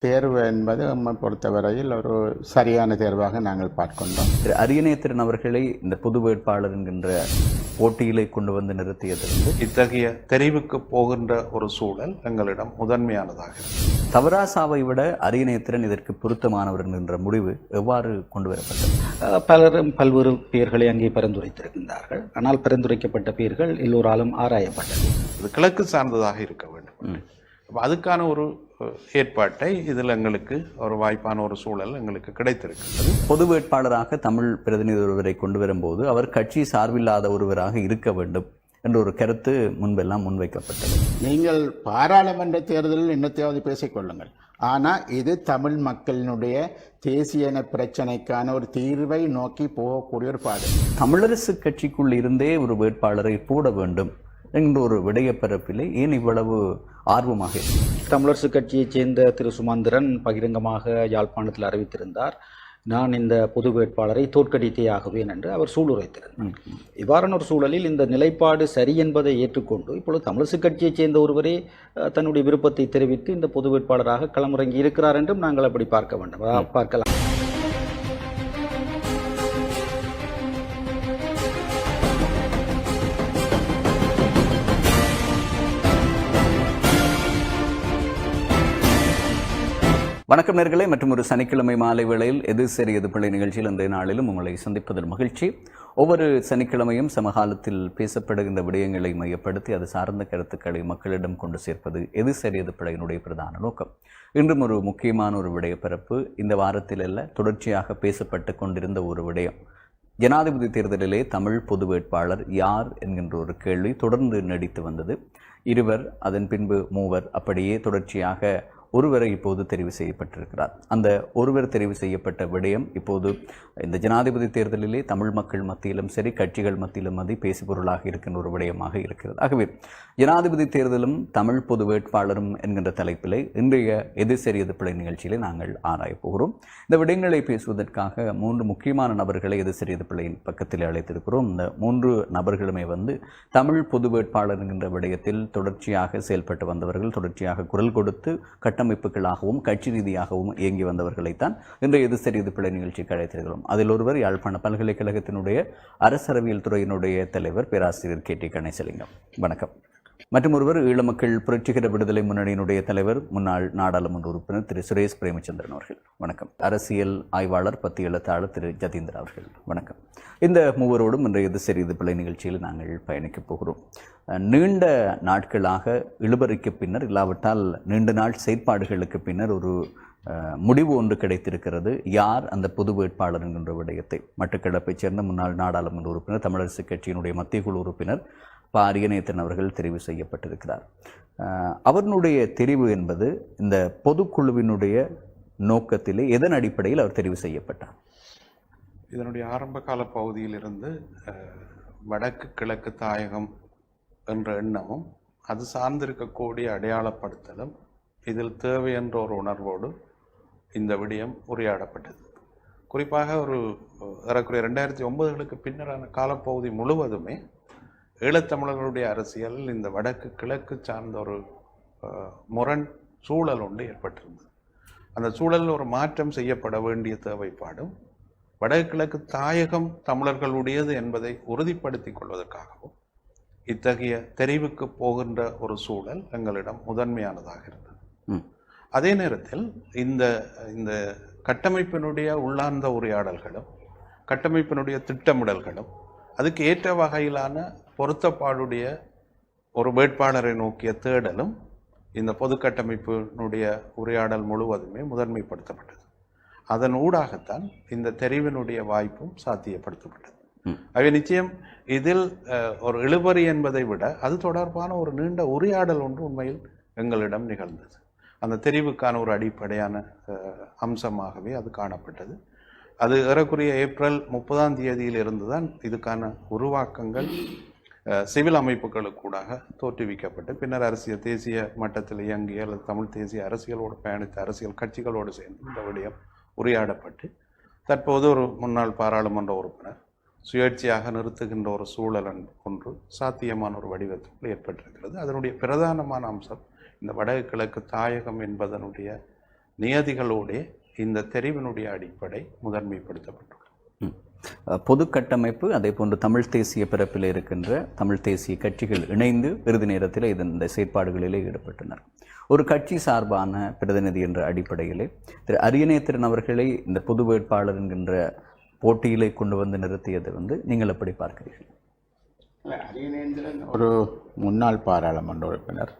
தேர்வு என்பது நம்மை பொறுத்தவரையில் ஒரு சரியான தேர்வாக நாங்கள் பார்க்கின்றோம். திரு அரியநேத்திரன் அவர்களை இந்த பொது வேட்பாளர் என்கின்ற போட்டியிலே கொண்டு வந்து நிறுத்தியதிலிருந்து இத்தகைய தெரிவுக்கு போகின்ற ஒரு சூழல் எங்களிடம் முதன்மையானதாக தவராசாவை விட அரியநேத்திரன் இதற்கு பொருத்தமானவர் என்கின்ற முடிவு எவ்வாறு கொண்டு வரப்பட்டது? பலரும் பல்வேறு பெயர்களை அங்கே பரிந்துரைத்திருக்கின்றார்கள். ஆனால் பரிந்துரைக்கப்பட்ட பெயர்கள் எல்லோராலும் ஆராயப்பட்டது. இது கிழக்கு சார்ந்ததாக இருக்க வேண்டும். அதுக்கான ஒரு ஏற்பாட்டை இதில் எங்களுக்கு ஒரு வாய்ப்பான ஒரு சூழல் எங்களுக்கு கிடைத்திருக்கிறது. பொது வேட்பாளராக தமிழ் பிரதிநிதி ஒருவரை கொண்டு வரும்போது அவர் கட்சி சார்பில்லாத ஒருவராக இருக்க வேண்டும் என்ற ஒரு கருத்து முன்பெல்லாம் முன்வைக்கப்பட்டது. நீங்கள் பாராளுமன்ற தேர்தலில் என்னத்தையாவது பேசிக்கொள்ளுங்கள், ஆனால் இது தமிழ் மக்களினுடைய தேசிய இன பிரச்சனைக்கான ஒரு தீர்வை நோக்கி போகக்கூடிய ஒரு பாதை. தமிழரசு கட்சிக்குள் இருந்தே ஒரு வேட்பாளரை போட வேண்டும் என்ற ஒரு விடயப்பரப்பிலே ஏன் இவ்வளவு ஆர்வமாக தமிழரசு கட்சியைச் சேர்ந்த திரு சுமந்திரன் பகிரங்கமாக யாழ்ப்பாணத்தில் அறிவித்திருந்தார், நான் இந்த பொது வேட்பாளரை தோற்கடித்தே ஆகுவேன் என்று அவர் சூளுரைத்திருந்தார். இவ்வாறான ஒரு சூழலில் இந்த நிலைப்பாடு சரி என்பதை ஏற்றுக்கொண்டு இப்பொழுது தமிழரசு கட்சியைச் சேர்ந்த ஒருவரே தன்னுடைய விருப்பத்தை தெரிவித்து இந்த பொது வேட்பாளராக களமிறங்கி இருக்கிறார் என்றும் நாங்கள் அப்படி பார்க்க வேண்டும், பார்க்கலாம். வணக்கம் நேர்களே, மற்றும் ஒரு சனிக்கிழமை மாலை வேளையில் எது சரி எது பிள்ளை நிகழ்ச்சியில் இன்றைய நாளிலும் உங்களை சந்திப்பதில் மகிழ்ச்சி. ஒவ்வொரு சனிக்கிழமையும் சமகாலத்தில் பேசப்படுகின்ற விடயங்களை மையப்படுத்தி அது சார்ந்த கருத்துக்களை மக்களிடம் கொண்டு சேர்ப்பது எது சரி எது பிள்ளையினுடைய பிரதான நோக்கம். இன்றும் ஒரு முக்கியமான ஒரு விடயப்பரப்பு. இந்த வாரத்தில் அல்ல, தொடர்ச்சியாக பேசப்பட்டு கொண்டிருந்த ஒரு விடயம். ஜனாதிபதி தேர்தலிலே தமிழ் பொது வேட்பாளர் யார் என்கின்ற ஒரு கேள்வி தொடர்ந்து நீடித்து வந்தது. இருவர், அதன் பின்பு மூவர், அப்படியே தொடர்ச்சியாக ஒருவரை இப்போது தெரிவு செய்யப்பட்டிருக்கிறார். அந்த ஒருவர் தெரிவு செய்யப்பட்ட விடயம் இப்போது இந்த ஜனாதிபதி தேர்தலிலே தமிழ் மக்கள் மத்தியிலும் சரி, கட்சிகள் மத்தியிலும் அது பேசுபொருளாக இருக்கின்ற ஒரு விடயமாக இருக்கிறது. ஆகவே ஜனாதிபதி தேர்தலும் தமிழ் பொது வேட்பாளரும் என்கின்ற தலைப்பிலே இன்றைய எது சரி எது பிழை நிகழ்ச்சியிலே நாங்கள் ஆராயப் போகிறோம். இந்த விடயங்களை பேசுவதற்காக 3 முக்கியமான நபர்களை எது சரி எது பிழையின் பக்கத்தில் அழைத்திருக்கிறோம். இந்த 3 நபர்களுமே தமிழ் பொது வேட்பாளர் என்கின்ற விடயத்தில் தொடர்ச்சியாக செயல்பட்டு வந்தவர்கள், தொடர்ச்சியாக குரல் கொடுத்து கட்டமைப்புகளாகவும் கட்சி ரீதியாகவும் இயங்கி வந்தவர்களைத்தான் இன்றைய எது சரி எது பிழை நிகழ்ச்சிக்கு அழைத்திருக்கிறோம். அதில் ஒருவர் யாழ்ப்பாண பல்கலைக்கழகத்தினுடைய அரசரவியல் துறையினுடைய தலைவர் பேராசிரியர் KT கணேசலிங்கம், வணக்கம். மற்றும் ஒருவர் ஈழ மக்கள் புரட்சிகர விடுதலை முன்னணியினுடைய தலைவர், முன்னாள் நாடாளுமன்ற உறுப்பினர் திரு சுரேஷ் பிரேமச்சந்திரன் அவர்கள், வணக்கம். அரசியல் ஆய்வாளர், பத்தி எழுத்தாளர் திரு ஜதீந்திரா அவர்கள், வணக்கம். இந்த மூவரோடும் இன்றைய எது சரி இது பிள்ளை நிகழ்ச்சியில் நாங்கள் பயணிக்கப் போகிறோம். நீண்ட நாட்களாக இழுபறிக்கு பின்னர், இல்லாவிட்டால் நீண்ட நாள் செயற்பாடுகளுக்கு பின்னர் ஒரு முடிவு ஒன்று கிடைத்திருக்கிறது. யார் அந்த பொது வேட்பாளர் என்கின்ற விடயத்தை மட்டக்களப்பைச் சேர்ந்த முன்னாள் நாடாளுமன்ற உறுப்பினர், தமிழரசு கட்சியினுடைய மத்திய குழு உறுப்பினர் அரியநேத்திரன் அவர்கள் தெரிவு செய்யப்பட்டிருக்கிறார். அவருடைய தெரிவு என்பது இந்த பொதுக்குழுவினுடைய நோக்கத்திலே எதன் அடிப்படையில் அவர் தெரிவு செய்யப்பட்டார்? இதனுடைய ஆரம்ப கால பகுதியிலிருந்து வடக்கு கிழக்கு தாயகம் என்ற எண்ணமும் அது சார்ந்திருக்கக்கூடிய அடையாளப்படுத்தலும் இதில் தேவை என்ற ஒரு உணர்வோடு இந்த விடயம் உரையாடப்பட்டது. குறிப்பாக ஒரு ஏறக்குறைய 2009களுக்கு பின்னரான காலப்பகுதி முழுவதுமே ஈழத்தமிழர்களுடைய அரசியல் இந்த வடக்கு கிழக்கு சார்ந்த ஒரு முரண் சூழல் ஒன்று ஏற்பட்டிருந்தது. அந்த சூழலில் ஒரு மாற்றம் செய்யப்பட வேண்டிய தேவைப்பாடும் வடக்கு கிழக்கு தாயகம் தமிழர்களுடையது என்பதை உறுதிப்படுத்திக் கொள்வதற்காகவும் இத்தகைய தெரிவுக்கு போகின்ற ஒரு சூழல் எங்களிடம் முதன்மையானதாக இருந்தது. அதே நேரத்தில் இந்த இந்த கட்டமைப்பினுடைய உள்ளார்ந்த உரையாடல்களும் கட்டமைப்பினுடைய திட்டமிடல்களும் அதுக்கு ஏற்ற வகையிலான பொருத்தப்பாடுடைய ஒரு வேட்பாளரை நோக்கிய தேடலும் இந்த பொது கட்டமைப்பினுடைய உரையாடல் முழுவதுமே முதன்மைப்படுத்தப்பட்டது. அதன் ஊடாகத்தான் இந்த தெரிவினுடைய வாய்ப்பும் சாத்தியப்படுத்தப்பட்டது. அவை நிச்சயம் இதில் ஒரு இழுபறி என்பதை விட அது தொடர்பான ஒரு நீண்ட உரையாடல் ஒன்று உண்மையில் எங்களிடம் நிகழ்ந்தது. அந்த தெரிவுக்கான ஒரு அடிப்படையான அம்சமாகவே அது காணப்பட்டது. அது ஏறக்குறைய ஏப்ரல் 30ஆம் தேதியில் இருந்துதான் இதுக்கான உருவாக்கங்கள் சிவில் அமைப்புகளுக்கூடாக தோற்றுவிக்கப்பட்டு பின்னர் அரசியல் தேசிய மட்டத்தில் இயங்கிய அல்லது தமிழ் தேசிய அரசியலோடு பயணித்த அரசியல் கட்சிகளோடு சேர்ந்து இந்த விடயம் உரையாடப்பட்டு தற்போது ஒரு முன்னாள் பாராளுமன்ற உறுப்பினர் சுயேட்சையாக நிறுத்துகின்ற ஒரு சூழல் ஒன்று சாத்தியமான ஒரு வடிவத்தில் ஏற்பட்டிருக்கிறது. அதனுடைய பிரதானமான அம்சம் இந்த வடக்கு கிழக்கு தாயகம் என்பதனுடைய நியதிகளோடு இந்த தெரிவினுடைய அடிப்படை முதன்மைப்படுத்தப்பட்டுள்ளது. பொது கட்டமைப்பு அதே போன்று தமிழ் தேசிய பிறப்பில் இருக்கின்ற தமிழ் தேசிய கட்சிகள் இணைந்து இறுதி நேரத்தில் இந்த செயற்பாடுகளிலே ஈடுபட்டனர். ஒரு கட்சி சார்பான பிரதிநிதி என்ற அடிப்படையிலே திரு அரியநேத்திரன் அவர்களை இந்த பொது வேட்பாளர் என்கின்ற போட்டியிலே கொண்டு வந்து நிறுத்தியது நீங்கள் எப்படி பார்க்கிறீர்கள்? அரியநேந்திரன் ஒரு முன்னாள் பாராளுமன்ற உறுப்பினர்,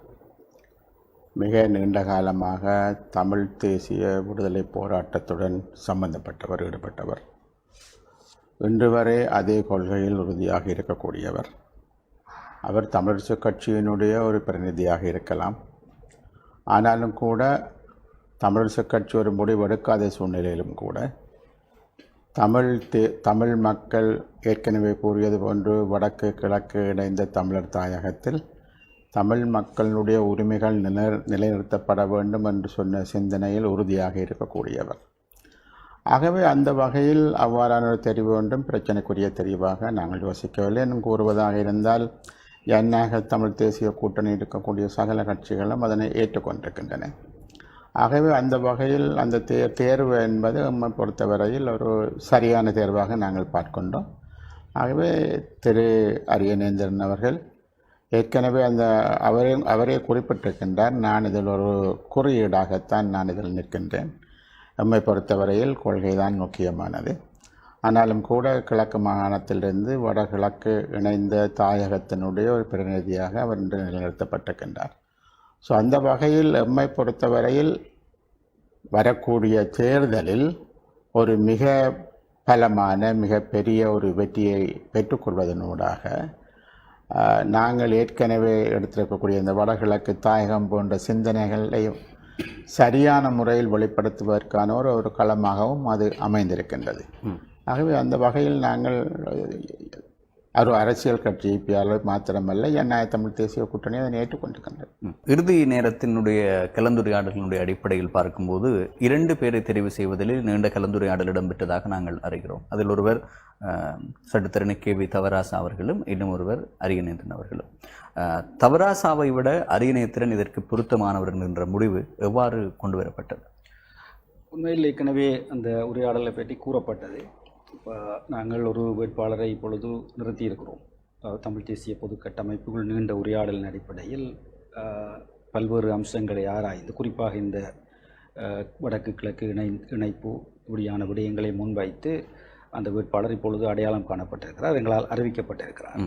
மிக நீண்ட காலமாக தமிழ் தேசிய விடுதலை போராட்டத்துடன் சம்பந்தப்பட்டவர், ஈடுபட்டவர். இன்று வரை அதே கொள்கையில் உறுதியாக இருக்கக்கூடியவர். அவர் தமிழரசு கட்சியினுடைய ஒரு பிரதிநிதியாக இருக்கலாம். ஆனாலும் கூட தமிழரசு கட்சி ஒரு முடிவெடுக்காத சூழ்நிலையிலும் கூட தமிழ் மக்கள் ஏற்கனவே கூறியது போன்று வடக்கு கிழக்கு இணைந்த தமிழர் தாயகத்தில் தமிழ் மக்களுடைய உரிமைகள் நிலைநிறுத்தப்பட வேண்டும் என்று சொன்ன சிந்தனையில் உறுதியாக இருக்கக்கூடியவர். ஆகவே அந்த வகையில் அவ்வாறான ஒரு தெரிவு ஒன்றும் பிரச்சனைக்குரிய தெரிவாக நாங்கள் யோசிக்கவில்லை. இன்னும் கூறுவதாக இருந்தால் ஜனநாயக தமிழ் தேசிய கூட்டணி இருக்கக்கூடிய சகல கட்சிகளும் அதனை ஏற்றுக்கொண்டிருக்கின்றன. ஆகவே அந்த வகையில் அந்த தேர்வு என்பது நம்மை பொறுத்தவரையில் ஒரு சரியான தேர்வாக நாங்கள் பார்க்கின்றோம். ஆகவே திரு அரியநேந்திரன் அவர்கள் ஏற்கனவே அவரே குறிப்பிட்டிருக்கின்றார், நான் இதில் ஒரு குறியீடாகத்தான் நான் இதில் நிற்கின்றேன். நம்மை பொறுத்தவரையில் கொள்கைதான் முக்கியமானது. ஆனாலும் கூட கிழக்கு மாகாணத்திலிருந்து வடகிழக்கு இணைந்த தாயகத்தினுடைய ஒரு பிரதிநிதியாக அவர் இன்று நிலைநிறுத்தப்பட்டிருக்கின்றார். ஸோ அந்த வகையில் எம்மை பொறுத்தவரையில் வரக்கூடிய தேர்தலில் ஒரு மிக பலமான மிகப்பெரிய ஒரு வெற்றியை பெற்றுக்கொள்வதனூடாக நாங்கள் ஏற்கனவே எடுத்திருக்கக்கூடிய இந்த வடகிழக்கு தாயகம் போன்ற சிந்தனைகளையும் சரியான முறையில் வெளிப்படுத்துவதற்கான ஒரு களமாகவும் அது அமைந்திருக்கின்றது. ஆகவே அந்த வகையில் நாங்கள் ஒரு அரசியல் கட்சி மாத்திரமல்ல, ஜனநாயக தமிழ் தேசிய கூட்டணி அதனை ஏற்றுக்கொண்டிருக்கின்றது. இறுதி நேரத்தினுடைய கலந்துரையாடலினுடைய அடிப்படையில் பார்க்கும்போது 2 பேரை தெரிவு செய்வதில் நீண்ட கலந்துரையாடல் இடம்பெற்றதாக நாங்கள் அறிகிறோம். அதில் ஒருவர் சட்டத்தரணி KV தவராசா அவர்களும், இன்னும் ஒருவர் அரியநேத்திரன் அவர்களும். தவராசாவை விட அரியநேத்திரன் இதற்கு பொருத்தமானவர் என்கின்ற முடிவு எவ்வாறு கொண்டு வரப்பட்டது? உண்மையில் ஏற்கனவே அந்த உரையாடலை பற்றி கூறப்பட்டது. இப்போ நாங்கள் ஒரு வேட்பாளரை இப்பொழுது நிறுத்தியிருக்கிறோம். தமிழ் தேசிய பொது கட்டமைப்புகள் நீண்ட உரையாடலின் அடிப்படையில் பல்வேறு அம்சங்களை ஆராய்ந்து, குறிப்பாக இந்த வடக்கு கிழக்கு இணைப்பு இப்படியான விடயங்களை முன்வைத்து அந்த வேட்பாளர் இப்பொழுது அடையாளம் காணப்பட்டிருக்கிறார், எங்களால் அறிவிக்கப்பட்டிருக்கிறார்.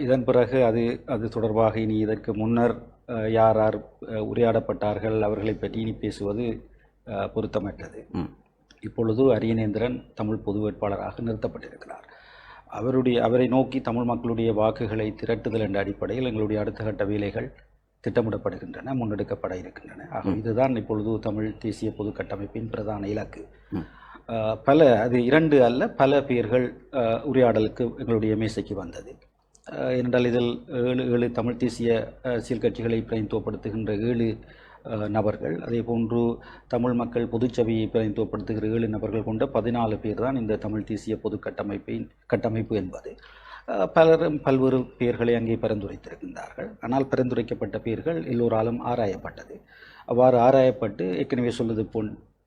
இதன் பிறகு அது தொடர்பாக இனி இதற்கு முன்னர் யார் உரையாடப்பட்டார்கள் அவர்களை பற்றி இனி பேசுவது பொருத்தமற்றது. இப்பொழுது அரியநேந்திரன் தமிழ் பொது வேட்பாளராக நிறுத்தப்பட்டிருக்கிறார். அவரை நோக்கி தமிழ் மக்களுடைய வாக்குகளை திரட்டுதல் என்ற அடிப்படையில் எங்களுடைய அடுத்த கட்ட வேலைகள் திட்டமிடப்படுகின்றன, முன்னெடுக்கப்பட இருக்கின்றன. ஆக இதுதான் இப்பொழுது தமிழ் தேசிய பொது கட்டமைப்பின் பிரதான இலக்கு. அது 2 அல்ல, பல பேர்கள் உரையாடலுக்கு எங்களுடைய மேசைக்கு வந்தது. என்றால் இதில் 7 தமிழ் தேசிய அரசியல் கட்சிகளை பிரதிநிதித்துவப்படுத்துகின்ற 7 நபர்கள், அதே போன்று தமிழ் மக்கள் பொதுச்சபையை பிரதிநிதித்துவப்படுத்துகிற 7 நபர்கள் கொண்ட 14 பேர் தான் இந்த தமிழ் தேசிய பொது கட்டமைப்பு என்பது. பலரும் பல்வேறு பெயர்களை அங்கே பரிந்துரைத்திருக்கின்றார்கள். ஆனால் பரிந்துரைக்கப்பட்ட பெயர்கள் எல்லோராலும் ஆராயப்பட்டது. அவ்வாறு ஆராயப்பட்டு ஏற்கனவே சொல்வது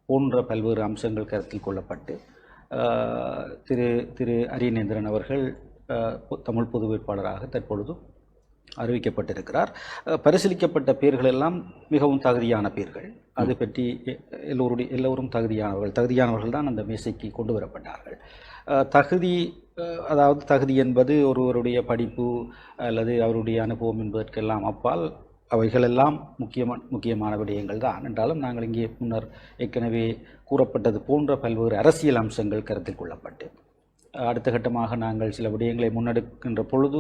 போன்ற பல்வேறு அம்சங்கள் கருத்தில் கொள்ளப்பட்டு திரு அரியநேந்திரன் அவர்கள் தமிழ் பொது வேட்பாளராக தற்பொழுது அறிவிக்கப்பட்டிருக்கிறார். பரிசீலிக்கப்பட்ட பேர்கள் எல்லாம் மிகவும் தகுதியான பேர்கள். அது பற்றி எல்லோரும் தகுதியானவர்கள் தான் அந்த மேசைக்கு கொண்டு வரப்பட்டார்கள். தகுதி என்பது ஒருவருடைய படிப்பு அல்லது அவருடைய அனுபவம் என்பதற்கெல்லாம் அப்பால் அவைகளெல்லாம் முக்கியமான விடயங்கள் தான். என்றாலும் நாங்கள் இங்கே முன்னர் ஏற்கனவே கூறப்பட்டது போன்ற பல்வேறு அரசியல் அம்சங்கள் கருத்தில் கொள்ளப்பட்டு அடுத்த கட்டமாக நாங்கள் சில விடயங்களை முன்னெடுக்கின்ற பொழுது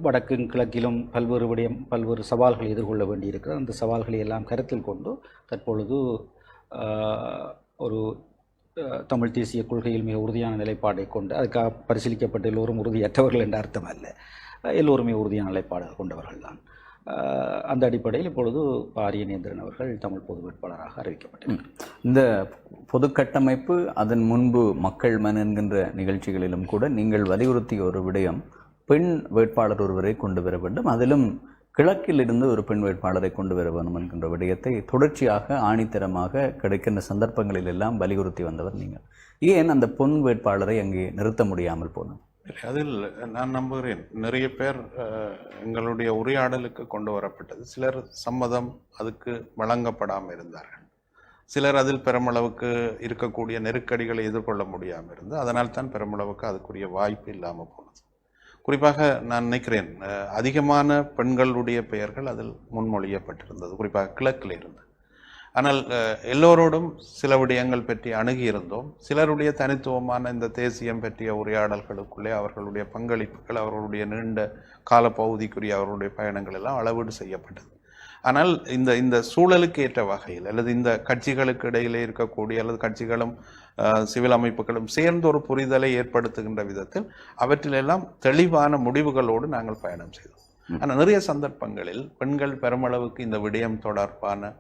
வடக்கும் கிழக்கிலும் பல்வேறு சவால்களை எதிர்கொள்ள வேண்டியிருக்கிறது. அந்த சவால்களை எல்லாம் கருத்தில் கொண்டு தற்பொழுது ஒரு தமிழ் தேசிய கொள்கையில் மிக உறுதியான நிலைப்பாடை கொண்டு, அதுக்காக பரிசீலிக்கப்பட்ட எல்லோரும் உறுதியற்றவர்கள் என்ற அர்த்தம் அல்ல, எல்லோருமே உறுதியான நிலைப்பாடுகள் கொண்டவர்கள் தான். அந்த அடிப்படையில் இப்பொழுது அரியநேந்திரன் அவர்கள் தமிழ் பொது வேட்பாளராக அறிவிக்கப்பட்டார். இந்த பொது கட்டமைப்பு அதன் முன்பு மக்கள் மன் என்கின்ற நிகழ்ச்சிகளிலும் கூட நீங்கள் வலியுறுத்திய ஒரு விடயம், பெண் வேட்பாளர் ஒருவரை கொண்டு வர வேண்டும், அதிலும் கிழக்கிலிருந்து ஒரு பெண் வேட்பாளரை கொண்டு வர வேண்டும் என்கின்ற விடயத்தை தொடர்ச்சியாக ஆணித்தரமாக கிடைக்கின்ற சந்தர்ப்பங்களில் எல்லாம் வலியுறுத்தி வந்தவர் நீங்கள். ஏன் அந்த பெண் வேட்பாளரை அங்கே நிறுத்த முடியாமல் போனோம்? அதில் நான் நம்புகிறேன் நிறைய பேர் எங்களுடைய உரையாடலுக்கு கொண்டு வரப்பட்டது. சிலர் சம்மதம் அதுக்கு வழங்கப்படாமல் இருந்தார்கள். சிலர் அதில் பெருமளவுக்கு இருக்கக்கூடிய நெருக்கடிகளை எதிர்கொள்ள முடியாமல் இருந்து அதனால் தான் பெருமளவுக்கு அதுக்குரிய வாய்ப்பு இல்லாமல் போனது. குறிப்பாக நான் நினைக்கிறேன் அதிகமான பெண்களுடைய பெயர்கள் அதில் முன்மொழியப்பட்டிருந்தது, குறிப்பாக கிழக்கில் இருந்து. ஆனால் எல்லோரோடும் சில விடயங்கள் பற்றி அணுகியிருந்தோம். சிலருடைய தனித்துவமான இந்த தேசியம் பற்றிய உரையாடல்களுக்குள்ளே அவர்களுடைய பங்களிப்புகள், அவர்களுடைய நீண்ட கால பகுதிக்குரிய அவர்களுடைய பயணங்கள் எல்லாம் அளவீடு செய்யப்பட்டது. ஆனால் இந்த சூழலுக்கு ஏற்ற வகையில் அல்லது இந்த கட்சிகளுக்கு இடையிலே இருக்கக்கூடிய அல்லது கட்சிகளும் சிவில் அமைப்புகளும் சேர்ந்து ஒரு புரிதலை ஏற்படுத்துகின்ற விதத்தில் அவற்றிலெல்லாம் தெளிவான முடிவுகளோடு நாங்கள் பயணம் செய்தோம். ஆனால் நிறைய சந்தர்ப்பங்களில் பெண்கள் பெருமளவுக்கு இந்த விடயம் தொடர்பான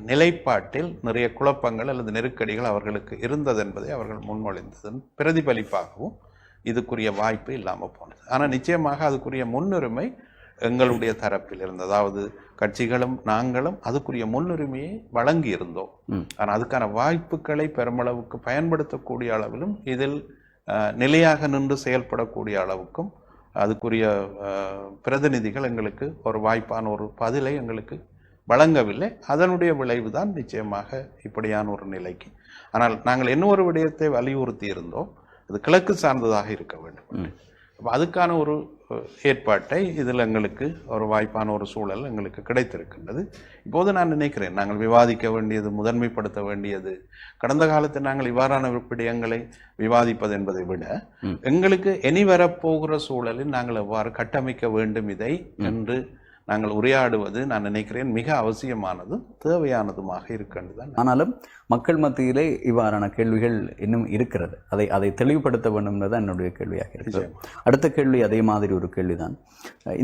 நிலைப்பாட்டில் நிறைய குழப்பங்கள் அல்லது நெருக்கடிகள் அவர்களுக்கு இருந்தது என்பதை அவர்கள் முன்மொழிந்ததன் பிரதிபலிப்பாகவும் இதுக்குரிய வாய்ப்பு இல்லாமல் போனது. ஆனால் நிச்சயமாக அதுக்குரிய முன்னுரிமை எங்களுடைய தரப்பில் இருந்தது. அதாவது கட்சிகளும் நாங்களும் அதுக்குரிய முன்னுரிமையை வழங்கி இருந்தோம். ஆனால் அதுக்கான வாய்ப்புகளை பெருமளவுக்கு பயன்படுத்தக்கூடிய அளவிலும் இதில் நிலையாக நின்று செயல்படக்கூடிய அளவுக்கும் அதுக்குரிய பிரதிநிதிகள் எங்களுக்கு ஒரு வாய்ப்பான ஒரு பதிலை எங்களுக்கு வழங்கவில்லை. அதனுடைய விளைவு தான் நிச்சயமாக இப்படியான ஒரு நிலைக்கு. ஆனால் நாங்கள் என்ன ஒரு விடயத்தை வலியுறுத்தி இருந்தோம், அது கிழக்கு சார்ந்ததாக இருக்க வேண்டும். அப்போ அதுக்கான ஒரு ஏற்பாட்டை இதில் எங்களுக்கு ஒரு வாய்ப்பான ஒரு சூழல் எங்களுக்கு கிடைத்திருக்கின்றது. இப்போது நான் நினைக்கிறேன் நாங்கள் விவாதிக்க வேண்டியது, முதன்மைப்படுத்த வேண்டியது, கடந்த காலத்தில் நாங்கள் இவ்வாறான விடயங்களை விவாதிப்பது என்பதை விட எங்களுக்கு இனி வரப்போகிற சூழலில் நாங்கள் எவ்வாறு கட்டமைக்க வேண்டும் இதை என்று நாங்கள் உரையாடுவது நான் நினைக்கிறேன் மிக அவசியமானதும் தேவையானதுமாக இருக்கின்றதுதான். ஆனாலும் மக்கள் மத்தியிலே இவ்வாறான கேள்விகள் இன்னும் இருக்கிறது. அதை தெளிவுபடுத்த வேண்டும் என்பதுதான் என்னுடைய கேள்வியாக இருக்கிறது. அடுத்த கேள்வி அதே மாதிரி ஒரு கேள்விதான்.